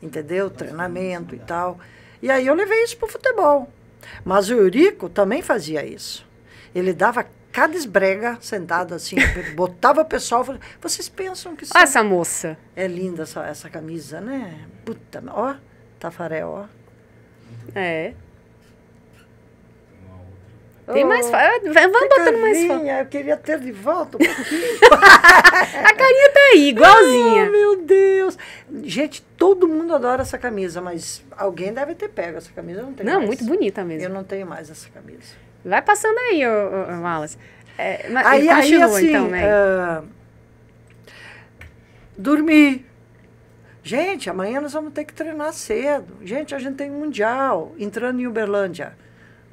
S2: entendeu? Treinamento e tal. E aí eu levei isso para o futebol. Mas o Eurico também fazia isso. Ele dava cada esbrega sentado assim, botava o pessoal, falava, vocês pensam que...
S1: Olha essa moça.
S2: É linda essa camisa, né? Puta, ó, Tafarel, ó.
S1: É. Tem mais foto. Vamos botando mais foto.
S2: Eu queria ter de volta um pouquinho.
S1: A carinha tá aí, igualzinha.
S2: Oh, meu Deus. Gente, todo mundo adora essa camisa, mas alguém deve ter pego essa camisa. Eu não tenho mais.
S1: Muito bonita mesmo.
S2: Eu não tenho mais essa camisa.
S1: Vai passando aí, Wallace.
S2: Aí, assim,
S1: então, né?
S2: Dormir. Gente, amanhã nós vamos ter que treinar cedo. Gente, a gente tem um mundial entrando em Uberlândia.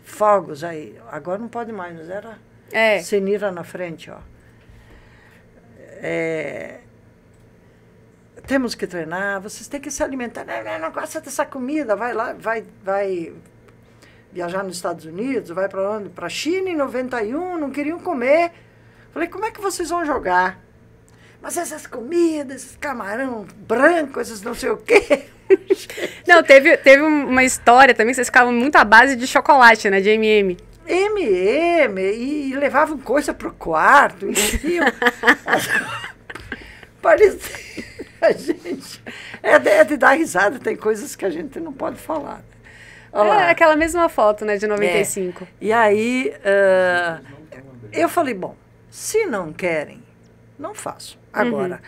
S2: Fogos aí. Agora não pode mais, mas era Senira na frente, ó. Temos que treinar, vocês têm que se alimentar. Não gosta dessa comida, vai lá, vai viajar nos Estados Unidos, vai para onde? Para a China em 91, não queriam comer. Falei, como é que vocês vão jogar? Mas essas comidas, esses camarão branco, esses não sei o quê.
S1: Não, teve uma história também que vocês ficavam muito à base de chocolate, né? De M&M.
S2: E levavam coisa pro quarto. Parecia... A gente... É de dar risada, tem coisas que a gente não pode falar.
S1: Aquela mesma foto, né? De 95.
S2: E aí, eu falei, bom, se não querem, não faço. Agora...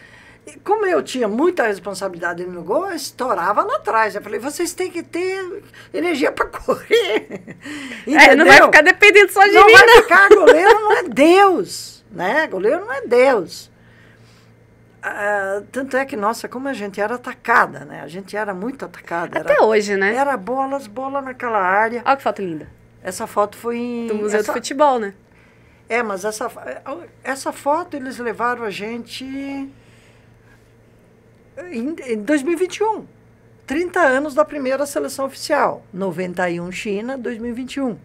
S2: Como eu tinha muita responsabilidade no gol, eu estourava lá atrás. Eu falei, vocês têm que ter energia para correr.
S1: Não vai ficar dependendo só de mim,
S2: não. Não vai ficar, goleiro não é Deus, né? Goleiro não é Deus. Tanto é que, nossa, como a gente era atacada, né? A gente era muito atacada.
S1: Até hoje, né?
S2: Era bola naquela área.
S1: Olha que foto linda.
S2: Essa foto foi
S1: do Museu do Futebol, né?
S2: Mas essa foto eles levaram a gente... Em 2021, 30 anos da primeira seleção oficial, 91 China, 2021.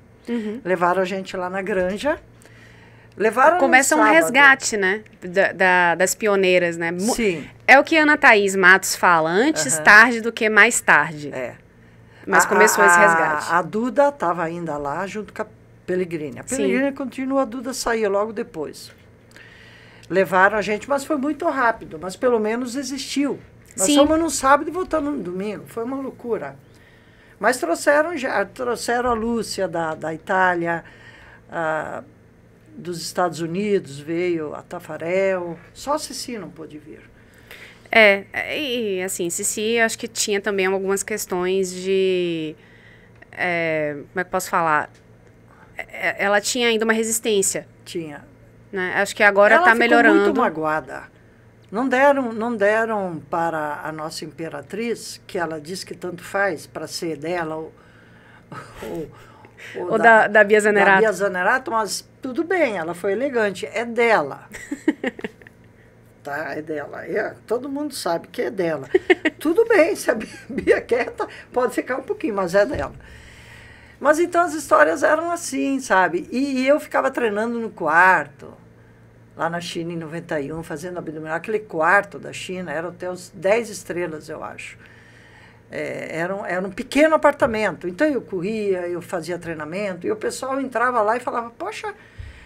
S2: Levaram a gente lá na Granja.
S1: Começa um resgate, né, das pioneiras, né?
S2: Sim.
S1: É o que a Ana Thaís Matos fala, antes tarde do que mais tarde. Mas começou esse resgate.
S2: A Duda estava ainda lá junto com a Pellegrini. A Pellegrini continua, a Duda saiu logo depois. Levaram a gente, mas foi muito rápido, mas pelo menos existiu. Nós fomos no sábado e voltamos no domingo, foi uma loucura. Mas trouxeram a Lúcia da Itália, dos Estados Unidos, veio a Tafarel, só a Cici não pôde vir.
S1: E assim, Cici, acho que tinha também algumas questões de... como é que posso falar? Ela tinha ainda uma resistência.
S2: Tinha.
S1: Né? Acho que agora está melhorando.
S2: Ela ficou muito magoada. Não deram para a nossa imperatriz, que ela diz que tanto faz, para ser dela
S1: ou da Bia Zanerato.
S2: Da Bia Zanerato, mas tudo bem, ela foi elegante, é dela. Tá, é dela. Todo mundo sabe que é dela. Tudo bem, se a Bia quer, pode ficar um pouquinho, mas é dela. Mas então as histórias eram assim, sabe? E eu ficava treinando no quarto, lá na China em 91, fazendo abdominal. Aquele quarto da China era até os 10 estrelas, eu acho. Era um pequeno apartamento. Então eu corria, eu fazia treinamento, e o pessoal entrava lá e falava, poxa,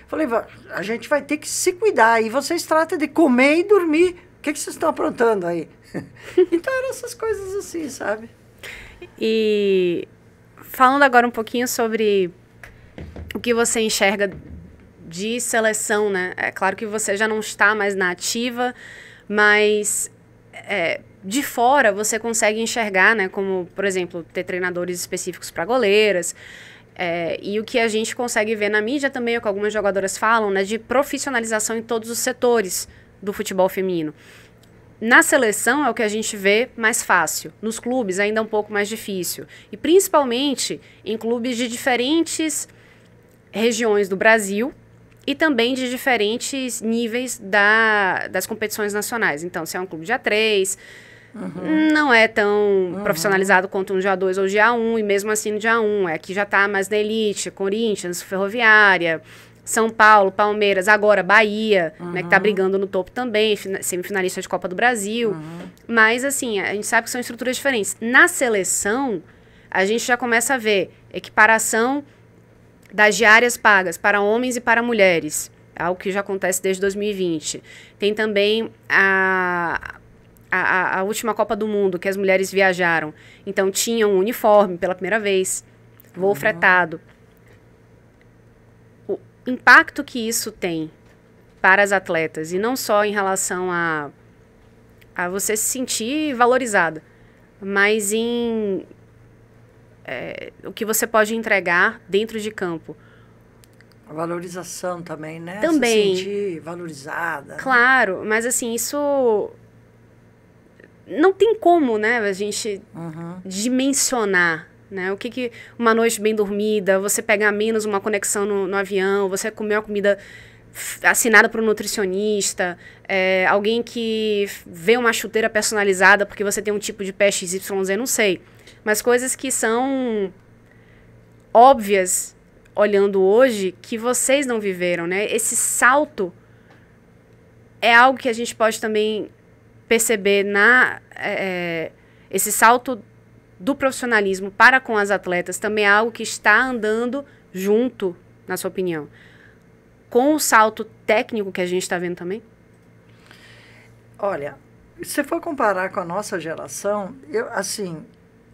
S2: falei, a gente vai ter que se cuidar, e vocês tratam de comer e dormir. O que vocês estão aprontando aí? Então eram essas coisas assim, sabe?
S1: E... falando agora um pouquinho sobre o que você enxerga de seleção, né? É claro que você já não está mais na ativa, mas de fora você consegue enxergar, né? Como, por exemplo, ter treinadores específicos para goleiras. E o que a gente consegue ver na mídia também, é o que algumas jogadoras falam, né? De profissionalização em todos os setores do futebol feminino. Na seleção é o que a gente vê mais fácil. Nos clubes ainda é um pouco mais difícil. E principalmente em clubes de diferentes regiões do Brasil e também de diferentes níveis das competições nacionais. Então, se é um clube de A3, não é tão profissionalizado quanto um de A2 ou de A1, e mesmo assim no de A1. Aqui já está mais na elite, Corinthians, Ferroviária, São Paulo, Palmeiras, agora Bahia, né, que tá brigando no topo também, semifinalista de Copa do Brasil. Mas, assim, a gente sabe que são estruturas diferentes. Na seleção, a gente já começa a ver equiparação das diárias pagas para homens e para mulheres, algo que já acontece desde 2020. Tem também a última Copa do Mundo, que as mulheres viajaram. Então, tinham um uniforme pela primeira vez, voo fretado. O impacto que isso tem para as atletas, e não só em relação a você se sentir valorizada, mas em o que você pode entregar dentro de campo.
S2: A valorização também, né?
S1: Também.
S2: Se sentir valorizada.
S1: Claro, mas assim, isso não tem como, né, a gente dimensionar, né? O que uma noite bem dormida, você pegar menos uma conexão no avião, você comer uma comida assinada por um nutricionista, alguém que vê uma chuteira personalizada porque você tem um tipo de pé XYZ, não sei. Mas coisas que são óbvias, olhando hoje, que vocês não viveram, né? Esse salto é algo que a gente pode também perceber esse salto do profissionalismo para com as atletas também é algo que está andando junto, na sua opinião, com o salto técnico que a gente está vendo também?
S2: Olha, se for comparar com a nossa geração,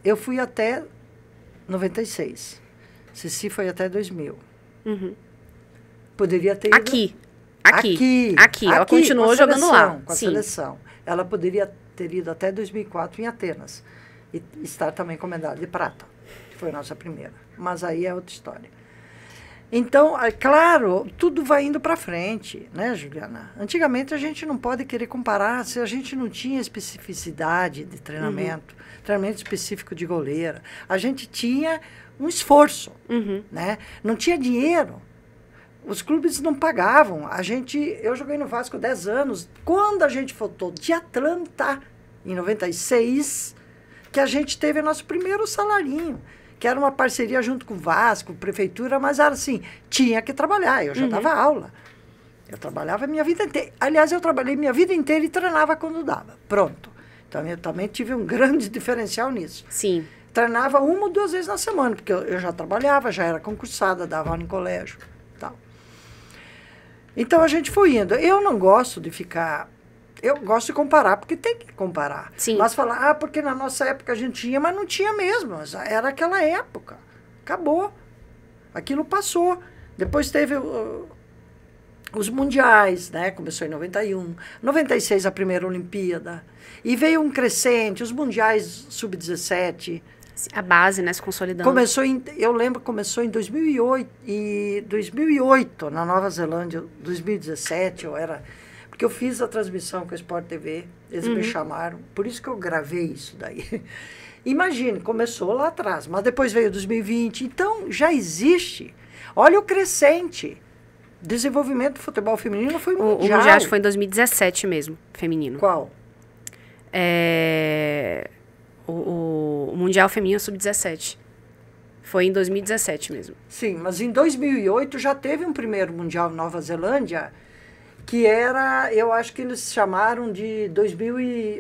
S2: eu fui até 96. Ceci foi até 2000. Poderia ter ido...
S1: Aqui. Ela continuou jogando lá.
S2: Com a seleção. Ela poderia ter ido até 2004 em Atenas. E estar também com medalha de prata. Que foi a nossa primeira. Mas aí é outra história. Então, claro, tudo vai indo para frente, né, Juliana? Antigamente a gente não pode querer comparar se a gente não tinha especificidade de treinamento, treinamento específico de goleira. A gente tinha um esforço, né? Não tinha dinheiro. Os clubes não pagavam. Eu joguei no Vasco 10 anos. Quando a gente voltou de Atlanta, em 96, que a gente teve nosso primeiro salarinho, que era uma parceria junto com o Vasco, prefeitura, mas era assim, tinha que trabalhar. Eu já dava aula. Eu trabalhava a minha vida inteira. Aliás, eu trabalhei minha vida inteira e treinava quando dava. Pronto. Então, eu também tive um grande diferencial nisso.
S1: Sim.
S2: Treinava 1 ou 2 vezes na semana, porque eu já trabalhava, já era concursada, dava aula em colégio e tal. Então, a gente foi indo. Eu não gosto de ficar... Eu gosto de comparar, porque tem que comparar.
S1: Sim.
S2: Mas falar, porque na nossa época a gente tinha, mas não tinha mesmo. Era aquela época. Acabou. Aquilo passou. Depois teve os mundiais, né? Começou em 91. 96 a primeira Olimpíada. E veio um crescente, os mundiais sub-17.
S1: A base, né? Se consolidando.
S2: Eu lembro que começou em 2008, na Nova Zelândia. 2017, porque eu fiz a transmissão com a Sport TV, eles me chamaram, por isso que eu gravei isso daí. Imagine, começou lá atrás, mas depois veio 2020, então já existe. Olha o crescente. Desenvolvimento do futebol feminino foi mundial.
S1: O Mundial acho que foi em 2017 mesmo, feminino.
S2: Qual?
S1: O Mundial Feminino Sub-17. Foi em 2017 mesmo.
S2: Sim, mas em 2008 já teve um primeiro Mundial em Nova Zelândia, que era, eu acho que eles chamaram de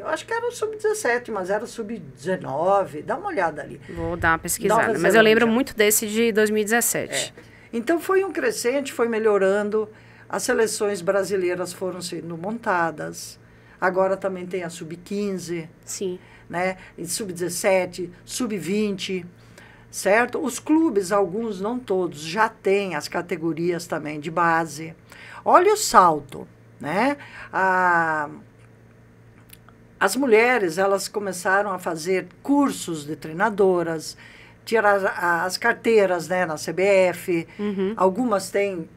S2: acho que era o Sub-17, mas era o Sub-19, dá uma olhada ali.
S1: Vou dar uma pesquisada, mas eu lembro muito desse de 2017.
S2: Então foi um crescente, foi melhorando, as seleções brasileiras foram sendo montadas, agora também tem a Sub-15,
S1: sim,
S2: né? Sub-17, Sub-20, certo? Os clubes, alguns, não todos, já têm as categorias também de base. Olha o salto, né? As mulheres, elas começaram a fazer cursos de treinadoras, tirar as carteiras, né, na CBF. Algumas têm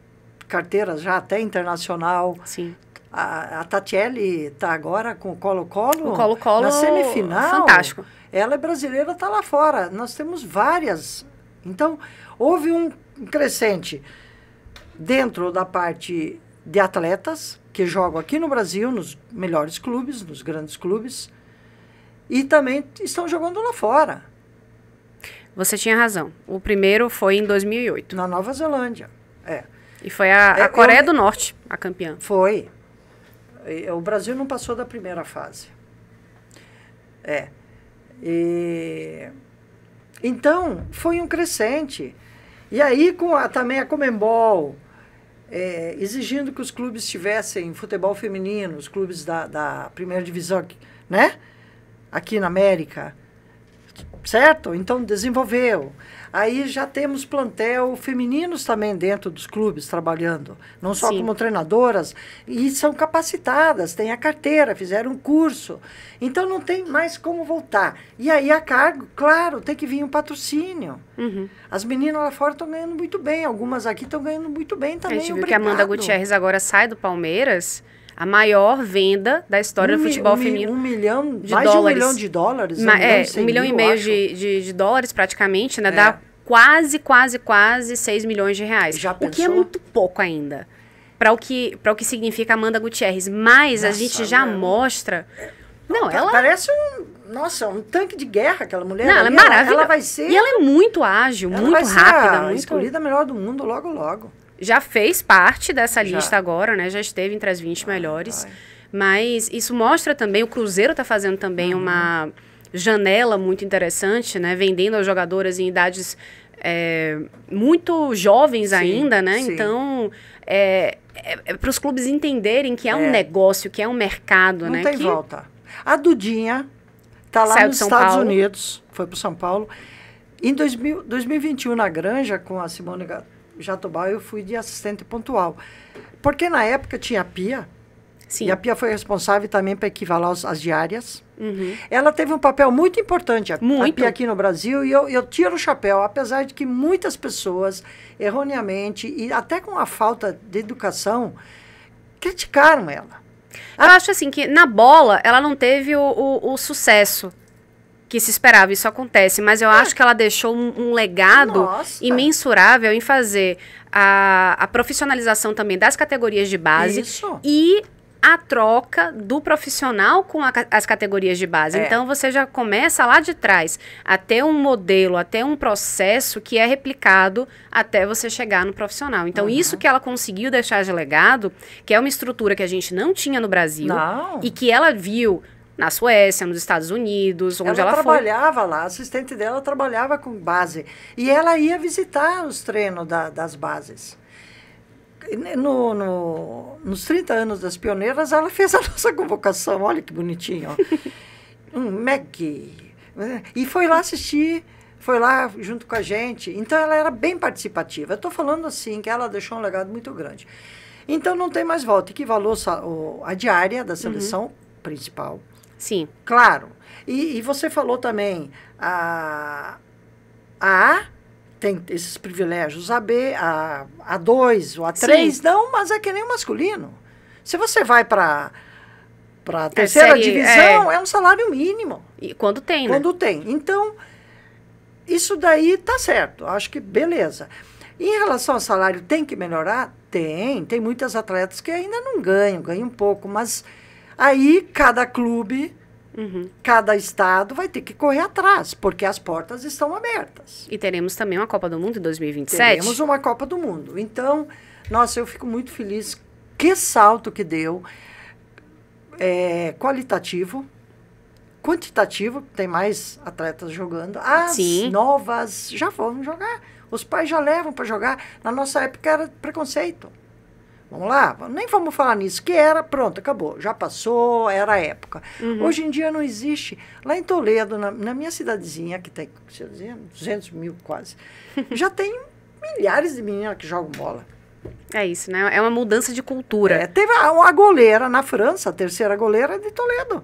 S2: carteiras já até internacional.
S1: Sim.
S2: A Tatiele está agora com o Colo-Colo.
S1: O Colo-Colo
S2: na semifinal.
S1: Fantástico.
S2: Ela é brasileira, está lá fora. Nós temos várias. Então, houve um crescente dentro da parte de atletas que jogam aqui no Brasil, nos melhores clubes, nos grandes clubes, e também estão jogando lá fora.
S1: Você tinha razão. O primeiro foi em 2008.
S2: Na Nova Zelândia,
S1: E foi a Coreia do Norte a campeã.
S2: Foi. O Brasil não passou da primeira fase. Então, foi um crescente. E aí, também a Conmebol, exigindo que os clubes tivessem futebol feminino, os clubes da primeira divisão, né? Aqui na América, certo? Então, desenvolveu. Aí já temos plantel femininos também dentro dos clubes trabalhando, não só como treinadoras, e são capacitadas, têm a carteira, fizeram um curso. Então não tem mais como voltar. E aí a cargo, claro, tem que vir um patrocínio. As meninas lá fora estão ganhando muito bem, algumas aqui estão ganhando muito bem também.
S1: A gente viu que a Amanda Gutierrez agora sai do Palmeiras, a maior venda da história do futebol feminino.
S2: Mais de
S1: $1
S2: milhão de dólares.
S1: $1,5 milhão de dólares praticamente, né? Dá quase 6 milhões de reais.
S2: Já pensou?
S1: O que é muito pouco ainda. Para o que significa Amanda Gutierrez. Mas a gente já mostra... Não, ela...
S2: Parece um tanque de guerra, aquela mulher.
S1: Não, ela é maravilhosa.
S2: Ela vai ser...
S1: E ela é muito ágil, muito
S2: vai ser
S1: rápida.
S2: A escolhida melhor do mundo logo.
S1: Já fez parte dessa lista agora, né? Já esteve entre as 20 melhores. Mas isso mostra também, o Cruzeiro está fazendo também uma janela muito interessante, né? Vendendo as jogadoras em idades muito jovens ainda, né?
S2: Sim.
S1: Então, para os clubes entenderem que é um negócio, que é um mercado,
S2: Não
S1: né?
S2: tem volta. A Dudinha está lá nos Estados Unidos, foi para o São Paulo. Em 2021, na Granja, com a Simone Jatobá, eu fui de assistente pontual. Porque na época tinha a Pia.
S1: Sim.
S2: E a Pia foi responsável também para equivalar as diárias. Ela teve um papel muito importante, a Pia aqui no Brasil, e eu tiro o chapéu, apesar de que muitas pessoas, erroneamente, e até com a falta de educação, criticaram ela.
S1: Eu acho assim que na bola ela não teve o sucesso que se esperava, isso acontece, mas eu acho que ela deixou um legado imensurável em fazer a profissionalização também das categorias de base e a troca do profissional com as categorias de base. Então, você já começa lá de trás a ter um modelo, a ter um processo que é replicado até você chegar no profissional. Então, isso que ela conseguiu deixar de legado, que é uma estrutura que a gente não tinha no Brasil e que ela viu na Suécia, nos Estados Unidos, onde ela
S2: trabalhava lá, a assistente dela trabalhava com base. E ela ia visitar os treinos das bases. Nos 30 anos das pioneiras, ela fez a nossa convocação. Olha que bonitinho. E foi lá assistir, foi lá junto com a gente. Então, ela era bem participativa. Eu estou falando assim, que ela deixou um legado muito grande. Então, não tem mais volta. Equivalou a diária da seleção principal.
S1: Sim.
S2: Claro. E você falou também, a tem esses privilégios, a B, a A2, o A3, não, mas é que nem o masculino. Se você vai para a terceira divisão, é um salário mínimo.
S1: E quando tem, né?
S2: Quando tem. Então, isso daí tá certo, acho que beleza. Em relação ao salário, tem que melhorar? Tem muitas atletas que ainda não ganham um pouco, mas aí cada clube... Cada estado vai ter que correr atrás, porque as portas estão abertas.
S1: E teremos também uma Copa do Mundo em 2027?
S2: Teremos uma Copa do Mundo. Então, nossa, eu fico muito feliz. Que salto que deu. Qualitativo. Quantitativo, tem mais atletas jogando. As novas já vão jogar. Os pais já levam para jogar. Na nossa época era preconceito. Vamos lá, nem vamos falar nisso, que era, pronto, acabou, já passou, era a época. Hoje em dia não existe. Lá em Toledo, na minha cidadezinha, que tem 200 mil quase, já tem milhares de meninas que jogam bola.
S1: É isso, né? É uma mudança de cultura.
S2: Teve uma goleira na França, a terceira goleira de Toledo,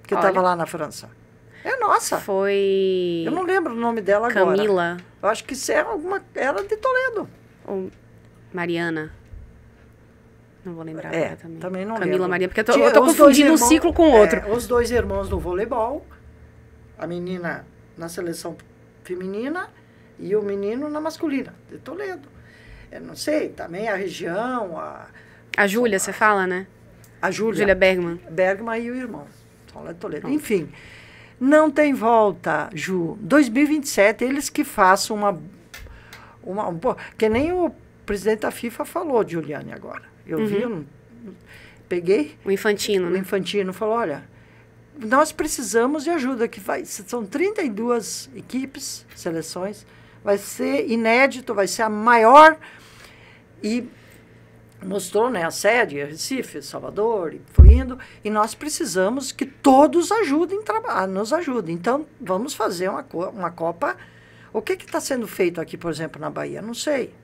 S2: que estava lá na França. É nossa.
S1: Foi...
S2: Eu não lembro o nome dela agora.
S1: Camila.
S2: Eu acho que era de Toledo.
S1: Ou Mariana. Não vou lembrar também.
S2: Também não
S1: Camila
S2: lembro.
S1: Maria, porque eu tô confundindo um ciclo com o outro.
S2: Os dois irmãos no voleibol, a menina na seleção feminina e o menino na masculina, de Toledo. Eu não sei, também a região...
S1: A Júlia, você fala, né?
S2: A Júlia.
S1: Júlia Bergman.
S2: Bergman e o irmão. São lá de Toledo. Enfim, não tem volta, Ju. 2027, eles que façam que nem o presidente da FIFA falou, Giuliani, agora. Eu vi, eu peguei...
S1: O Infantino, né?
S2: O Infantino falou, olha, nós precisamos de ajuda, são 32 equipes, seleções, vai ser inédito, vai ser a maior, e mostrou, né, a sede, Recife, Salvador, e foi indo, e nós precisamos que todos nos ajudem. Então, vamos fazer uma Copa. O que está sendo feito aqui, por exemplo, na Bahia? Não sei.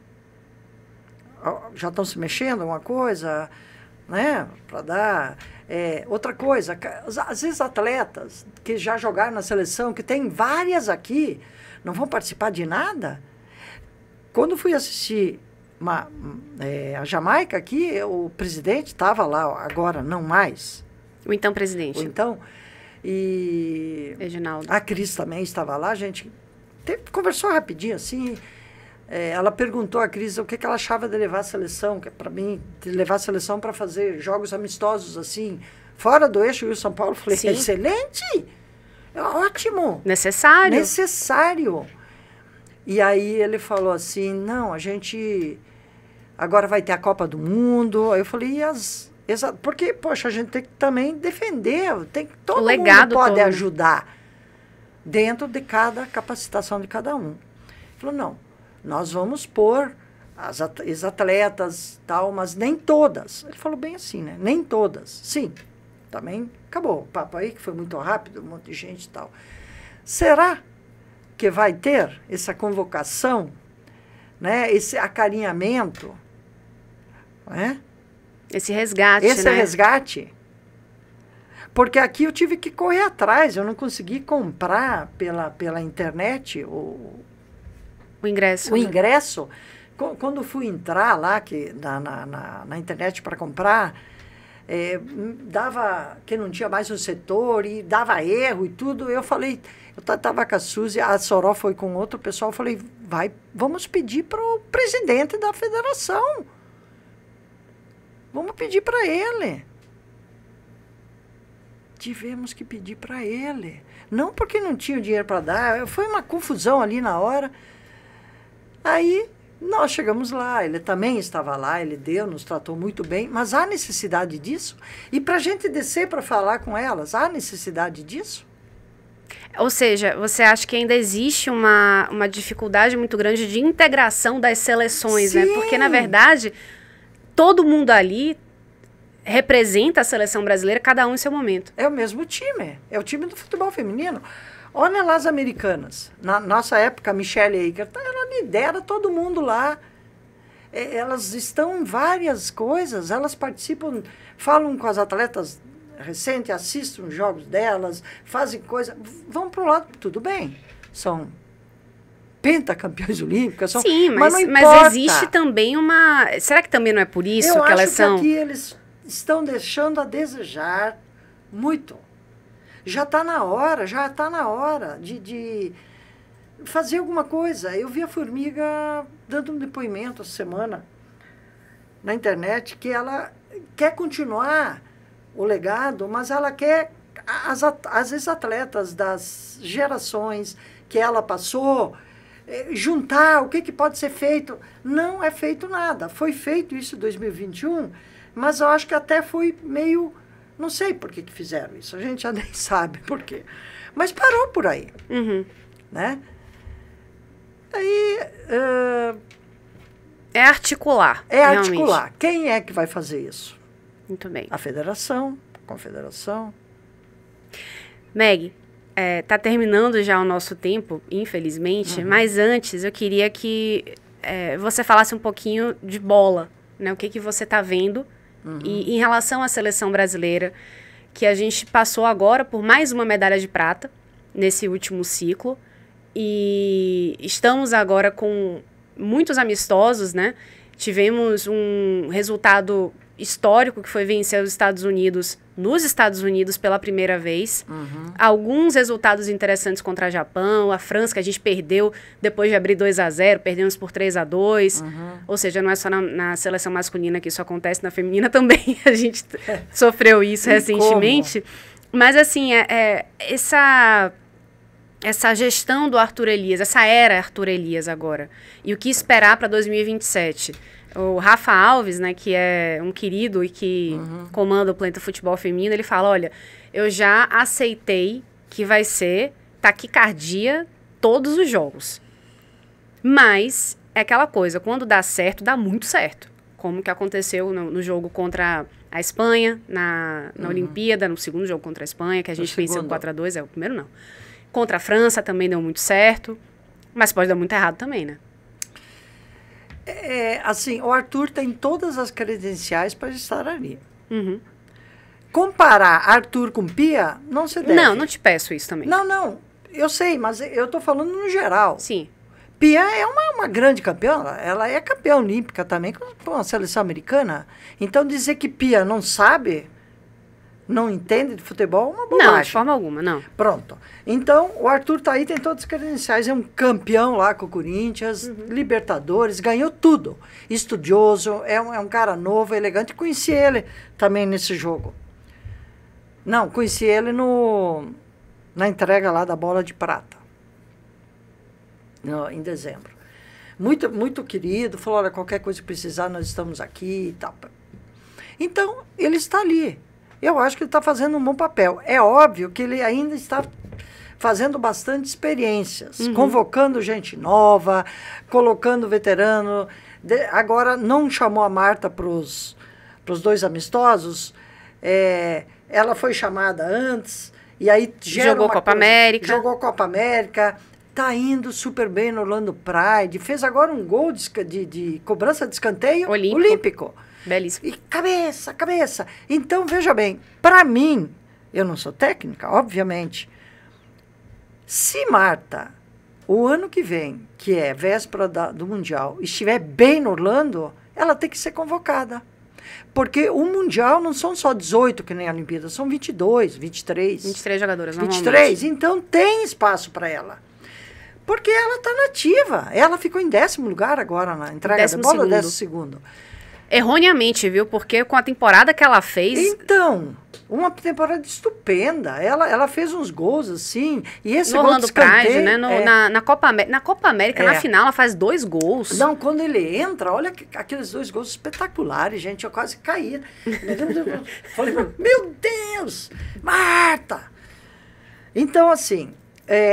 S2: Já estão se mexendo alguma coisa, né, para dar... outra coisa, às vezes atletas que já jogaram na seleção, que tem várias aqui, não vão participar de nada. Quando fui assistir a Jamaica aqui, o presidente estava lá, agora não mais.
S1: O então presidente.
S2: O então. E
S1: Reginaldo.
S2: A Cris também estava lá, a gente conversou rapidinho assim. Ela perguntou a Cris o que ela achava de levar a seleção, que para mim, de levar a seleção para fazer jogos amistosos assim, fora do eixo Rio-São Paulo. Falei,
S1: Sim.
S2: Excelente! Ótimo!
S1: Necessário.
S2: E aí ele falou assim, não, a gente agora vai ter a Copa do Mundo. Aí eu falei, porque, poxa, a gente tem que também defender, todo mundo pode ajudar dentro de cada capacitação de cada um. Ele falou, não, nós vamos pôr as atletas, tal, mas nem todas. Ele falou bem assim, né? Nem todas. Sim, também acabou o papo aí, que foi muito rápido, um monte de gente e tal. Será que vai ter essa convocação, né? Esse acarinhamento, né?
S1: Esse resgate,
S2: Esse resgate. Porque aqui eu tive que correr atrás, eu não consegui comprar pela internet o
S1: ingresso.
S2: O ingresso. Quando fui entrar lá na internet para comprar, dava que não tinha mais um setor e dava erro e tudo. Eu falei, eu estava com a Suzy, a Soró foi com outro pessoal, eu falei, vamos pedir para o presidente da federação. Vamos pedir para ele. Tivemos que pedir para ele. Não porque não tinha dinheiro para dar, foi uma confusão ali na hora. Aí nós chegamos lá, ele também estava lá, ele nos tratou muito bem, mas há necessidade disso? E para a gente descer para falar com elas, há necessidade disso?
S1: Ou seja, você acha que ainda existe uma dificuldade muito grande de integração das seleções,
S2: Sim.
S1: né? Porque, na verdade, todo mundo ali representa a seleção brasileira, cada um em seu momento.
S2: É o mesmo time, é o time do futebol feminino. Olha lá as americanas. Na nossa época, a Michelle Eikert, ela lidera todo mundo lá. Elas estão em várias coisas, elas participam, falam com as atletas recentes, assistem os jogos delas, fazem coisas, vão para o lado, tudo bem, são pentacampeões olímpicas,
S1: Sim,
S2: mas
S1: existe também uma... Será que também não é por isso que elas são...
S2: Eu acho que aqui eles estão deixando a desejar muito. Já está na hora de fazer alguma coisa. Eu vi a Formiga dando um depoimento essa semana na internet que ela quer continuar o legado, mas ela quer as ex-atletas das gerações que ela passou, juntar o que pode ser feito. Não é feito nada. Foi feito isso em 2021, mas eu acho que até foi meio... Não sei por que fizeram isso, a gente já nem sabe por quê. Mas parou por aí, né? Aí...
S1: É articular.
S2: Realmente. Articular. Quem é que vai fazer isso?
S1: Muito bem.
S2: A federação, a confederação.
S1: Meg, tá terminando já o nosso tempo, infelizmente, mas antes eu queria que você falasse um pouquinho de bola, né? O que você está vendo e em relação à seleção brasileira, que a gente passou agora por mais uma medalha de prata nesse último ciclo e estamos agora com muitos amistosos, né? Tivemos um resultado histórico que foi vencer os Estados Unidos nos Estados Unidos pela primeira vez. Alguns resultados interessantes contra o Japão, a França, que a gente perdeu depois de abrir 2-0, perdemos por 3-2. Ou seja, não é só na seleção masculina que isso acontece, na feminina também a gente sofreu isso recentemente. Mas assim, essa gestão do Arthur Elias, essa era Arthur Elias agora, e o que esperar para 2027. O Rafa Alves, né, que é um querido e que comanda o Planeta Futebol Feminino, ele fala, olha, eu já aceitei que vai ser taquicardia todos os jogos. Mas é aquela coisa, quando dá certo, dá muito certo. Como que aconteceu no jogo contra a Espanha, na Olimpíada, no segundo jogo contra a Espanha, que a gente venceu 4-2, o primeiro não. Contra a França também deu muito certo, mas pode dar muito errado também, né?
S2: Assim, o Arthur tem todas as credenciais para estar ali. Comparar Arthur com Pia, não se deve.
S1: Não te peço isso também.
S2: Não, eu sei, mas eu estou falando no geral.
S1: Sim.
S2: Pia é uma grande campeã, ela é campeã olímpica também com a seleção americana. Então dizer que Pia não sabe, não entende de futebol, é uma bobagem.
S1: Não, de forma alguma, não.
S2: Pronto. Então, o Arthur tá aí, tem todas as credenciais, é um campeão lá com o Corinthians, Libertadores, ganhou tudo. Estudioso, é um cara novo, elegante. Conheci ele também nesse jogo. Não, conheci ele na entrega lá da bola de prata. Em dezembro. Muito, muito querido, falou, olha, qualquer coisa que precisar, nós estamos aqui e tal. Então, ele está ali. Eu acho que ele está fazendo um bom papel. É óbvio que ele ainda está fazendo bastante experiências, convocando gente nova, colocando veterano. Agora, não chamou a Marta para os 2 amistosos. Ela foi chamada antes, e aí
S1: jogou Copa América.
S2: Jogou Copa América. Está indo super bem no Orlando Pride. Fez agora um gol de cobrança de escanteio olímpico.
S1: Belíssimo.
S2: E cabeça. Então, veja bem, para mim, eu não sou técnica, obviamente. Se Marta, o ano que vem, que é véspera do Mundial, estiver bem no Orlando, ela tem que ser convocada. Porque o Mundial não são só 18, que nem a Olimpíada, são 22, 23.
S1: 23 jogadoras, normalmente.
S2: 23, então tem espaço para ela. Porque ela está nativa. Ela ficou em 10º lugar agora na entrega da bola, 12º.
S1: Erroneamente, viu? Porque com a temporada que ela fez...
S2: Então, uma temporada estupenda. Ela fez uns gols, assim. E esse
S1: no
S2: gol
S1: Orlando Pride, né? Na Copa América, na final, ela faz 2 gols.
S2: Não, quando ele entra, olha aqueles 2 gols espetaculares, gente. Eu quase caí. Falei, meu Deus! Marta! Então, assim...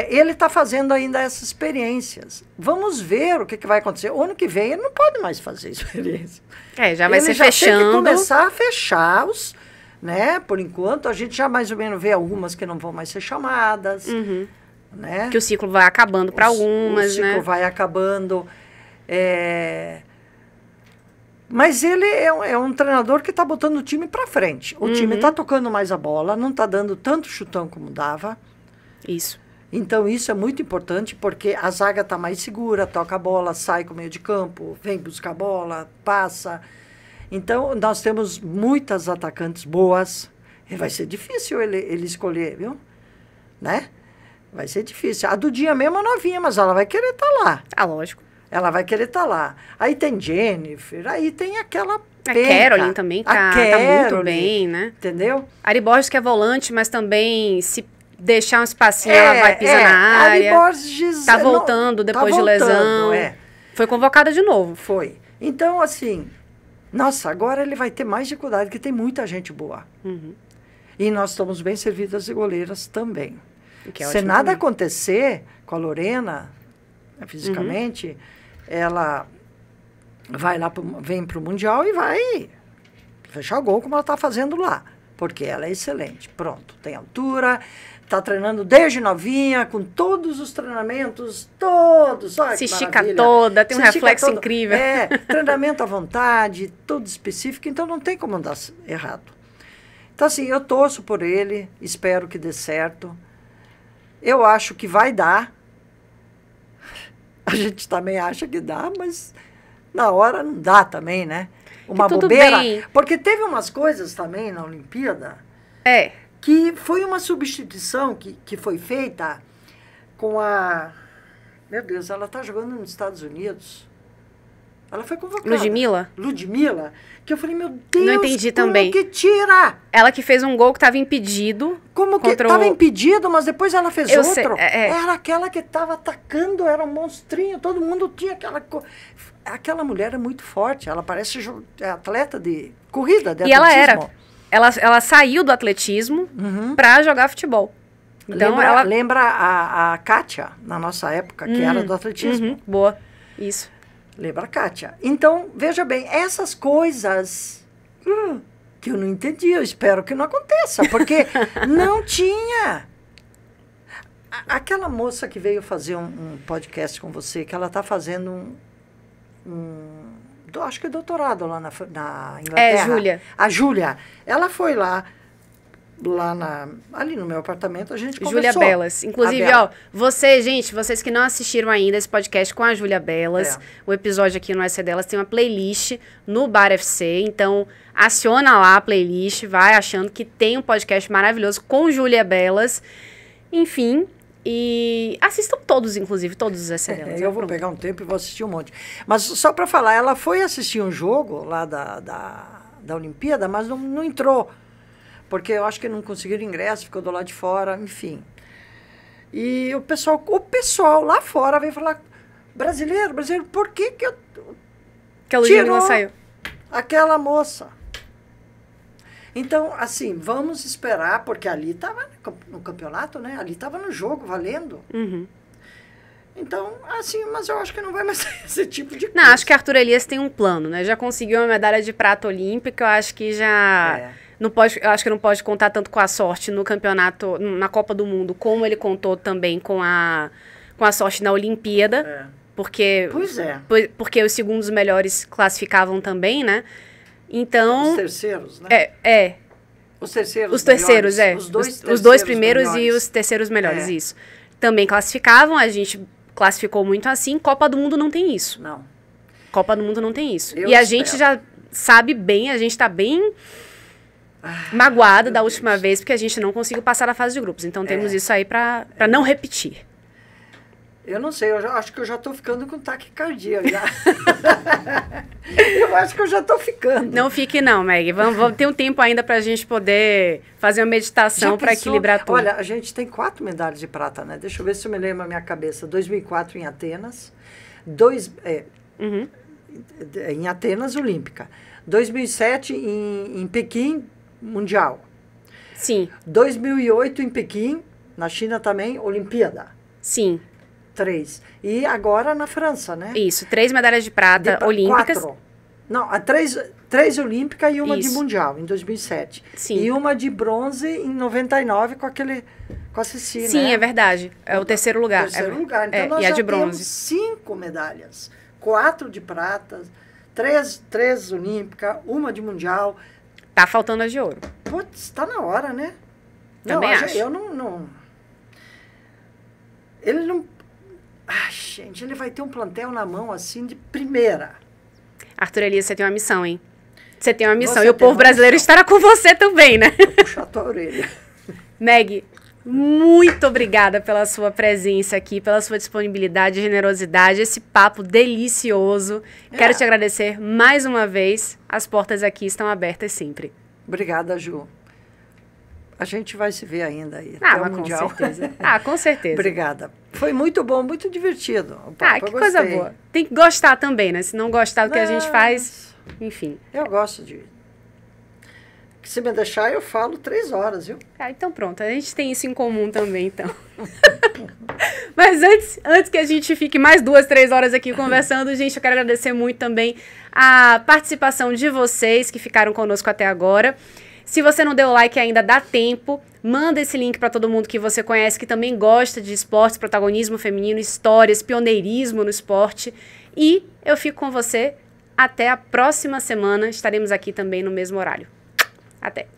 S2: ele está fazendo ainda essas experiências. Vamos ver o que vai acontecer. O ano que vem ele não pode mais fazer experiência.
S1: Já vai ser fechando.
S2: Ele já tem que começar a fechar os, né? Por enquanto, a gente já mais ou menos vê algumas que não vão mais ser chamadas. Né?
S1: Que o ciclo vai acabando para algumas, né?
S2: O ciclo vai acabando. Mas ele é um treinador que está botando o time para frente. O time está tocando mais a bola, não está dando tanto chutão como dava.
S1: Isso.
S2: Então, isso é muito importante, porque a zaga está mais segura, toca a bola, sai com o meio de campo, vem buscar a bola, passa. Então, nós temos muitas atacantes boas. E vai ser difícil ele escolher, viu? Né? Vai ser difícil. A Dudinha mesmo é novinha, mas ela vai querer estar lá.
S1: Lógico.
S2: Ela vai querer estar lá. Aí tem Jennifer, aí tem aquela...
S1: A Caroline também tá muito bem, né?
S2: Entendeu?
S1: Ari Borges, que é volante, mas também se deixar um espacinho, ela vai pisar na área.
S2: Ari Borges...
S1: Tá voltando depois de lesão. Foi convocada de novo.
S2: Foi. Então, assim... Nossa, agora ele vai ter mais dificuldade, porque tem muita gente boa. E nós estamos bem servidas de goleiras também. Se nada acontecer com a Lorena, fisicamente, ela vai lá, vem para o Mundial e vai fechar o gol como ela está fazendo lá. Porque ela é excelente. Pronto, tem altura, está treinando desde novinha, com todos os treinamentos, todos. Olha,
S1: se estica toda, tem um reflexo incrível.
S2: Treinamento à vontade, tudo específico, então não tem como dar errado. Então, assim, eu torço por ele, espero que dê certo. Eu acho que vai dar. A gente também acha que dá, mas na hora não dá também, né? Uma bobeira. Bem. Porque teve umas coisas também na Olimpíada. Que foi uma substituição que foi feita com a... Meu Deus, ela está jogando nos Estados Unidos. Ela foi convocada.
S1: Ludmilla?
S2: Ludmilla. Que eu falei, meu Deus,
S1: não entendi
S2: como
S1: também.
S2: que tira?
S1: Ela que fez um gol que estava impedido.
S2: Como que estava impedido, mas depois ela fez
S1: eu
S2: outro.
S1: Sei,
S2: Era aquela que estava atacando, era um monstrinho, todo mundo tinha aquela... Aquela mulher é muito forte, ela parece atleta de corrida, de atletismo.
S1: E ela saiu do atletismo para jogar futebol. Então,
S2: lembra a Kátia, na nossa época, que era do atletismo.
S1: Boa, isso.
S2: Lembra a Kátia. Então, veja bem, essas coisas que eu não entendi, eu espero que não aconteça, porque não tinha. Aquela moça que veio fazer um podcast com você, que ela está fazendo acho que doutorado lá na Inglaterra.
S1: Júlia.
S2: A Júlia. Ela foi lá ali no meu apartamento, a gente conversou.
S1: Júlia Belas. Inclusive, ó, vocês que não assistiram ainda esse podcast com a Júlia Belas, o episódio aqui no SC Delas tem uma playlist no Bar FC, então aciona lá a playlist, vai achando que tem um podcast maravilhoso com Júlia Belas. Enfim, e assistam todos, inclusive, todos os SC Delas.
S2: Eu vou pegar um tempo e vou assistir um monte. Mas só para falar, ela foi assistir um jogo lá da Olimpíada, mas não entrou. Porque eu acho que não conseguiram ingresso, ficou do lado de fora, enfim. E o pessoal lá fora veio falar, brasileiro, por que
S1: a Ludmilla saiu?
S2: Aquela moça. Então, assim, vamos esperar, porque ali estava no campeonato, né? Ali estava no jogo, valendo. Então, assim, mas eu acho que não vai mais ter esse tipo de coisa.
S1: Não, acho que Arthur Elias tem um plano, né? Já conseguiu uma medalha de prata olímpica, eu acho que já... eu acho que não pode contar tanto com a sorte no campeonato, na Copa do Mundo, como ele contou também com a sorte na Olimpíada. Porque,
S2: pois é.
S1: Porque os segundos melhores classificavam também, né? Então...
S2: Os terceiros, né? Os terceiros
S1: Os terceiros,
S2: melhores.
S1: Os dois primeiros melhores. E os terceiros melhores, isso. Também classificavam, a gente classificou muito assim. Copa do Mundo não tem isso.
S2: Não.
S1: Copa do Mundo não tem isso.
S2: Eu
S1: e a gente já sabe bem, a gente tá bem... magoada da última vez, porque a gente não conseguiu passar na fase de grupos. Então temos isso aí pra não repetir.
S2: Eu não sei, acho que eu já tô ficando com taquicardia já. Eu acho que eu já tô ficando.
S1: Não fique não, Meg. Vamos ter um tempo ainda pra gente poder fazer uma meditação para equilibrar tudo.
S2: Olha, a gente tem 4 medalhas de prata, né? Deixa eu ver se eu me lembro na minha cabeça. 2004 em Atenas. Em Atenas, Olímpica. 2007 em Pequim, Mundial.
S1: Sim.
S2: 2008 em Pequim, na China também, Olimpíada.
S1: Sim.
S2: 3. E agora na França, né?
S1: Isso, 3 medalhas de prata olímpicas.
S2: 4. Não, 3 olímpicas e uma
S1: Isso.
S2: de mundial, em 2007.
S1: Sim.
S2: E uma de bronze em 99 com a Ceci,
S1: Sim,
S2: né?
S1: é verdade. É o terceiro lugar.
S2: Terceiro lugar. Então nós
S1: e a
S2: já
S1: de bronze.
S2: temos 5 medalhas. 4 de prata, 3 olímpicas, uma de mundial.
S1: Tá faltando a de ouro.
S2: Putz, tá na hora, né?
S1: Também acho.
S2: Eu não... Ele não... Ai, gente, ele vai ter um plantel na mão, assim, de primeira.
S1: Arthur Elias, você tem uma missão, hein? Você tem uma missão. E o povo brasileiro estará com você também, né?
S2: Vou puxar a tua orelha.
S1: Meg, muito obrigada pela sua presença aqui, pela sua disponibilidade e generosidade, esse papo delicioso. Quero te agradecer mais uma vez. As portas aqui estão abertas sempre.
S2: Obrigada, Ju. A gente vai se ver ainda aí.
S1: Ah, mas com certeza. Com certeza.
S2: Obrigada. Foi muito bom, muito divertido. O papo,
S1: que coisa boa. Tem que gostar também, né? Se não gostar do que a gente faz, enfim.
S2: Eu gosto de... Se me deixar, eu falo 3 horas, viu?
S1: Então pronto, a gente tem isso em comum também, então. Mas antes que a gente fique mais 2, 3 horas aqui conversando, gente, eu quero agradecer muito também a participação de vocês que ficaram conosco até agora. Se você não deu like ainda, dá tempo. Manda esse link para todo mundo que você conhece, que também gosta de esportes, protagonismo feminino, histórias, pioneirismo no esporte. E eu fico com você até a próxima semana. Estaremos aqui também no mesmo horário. Até!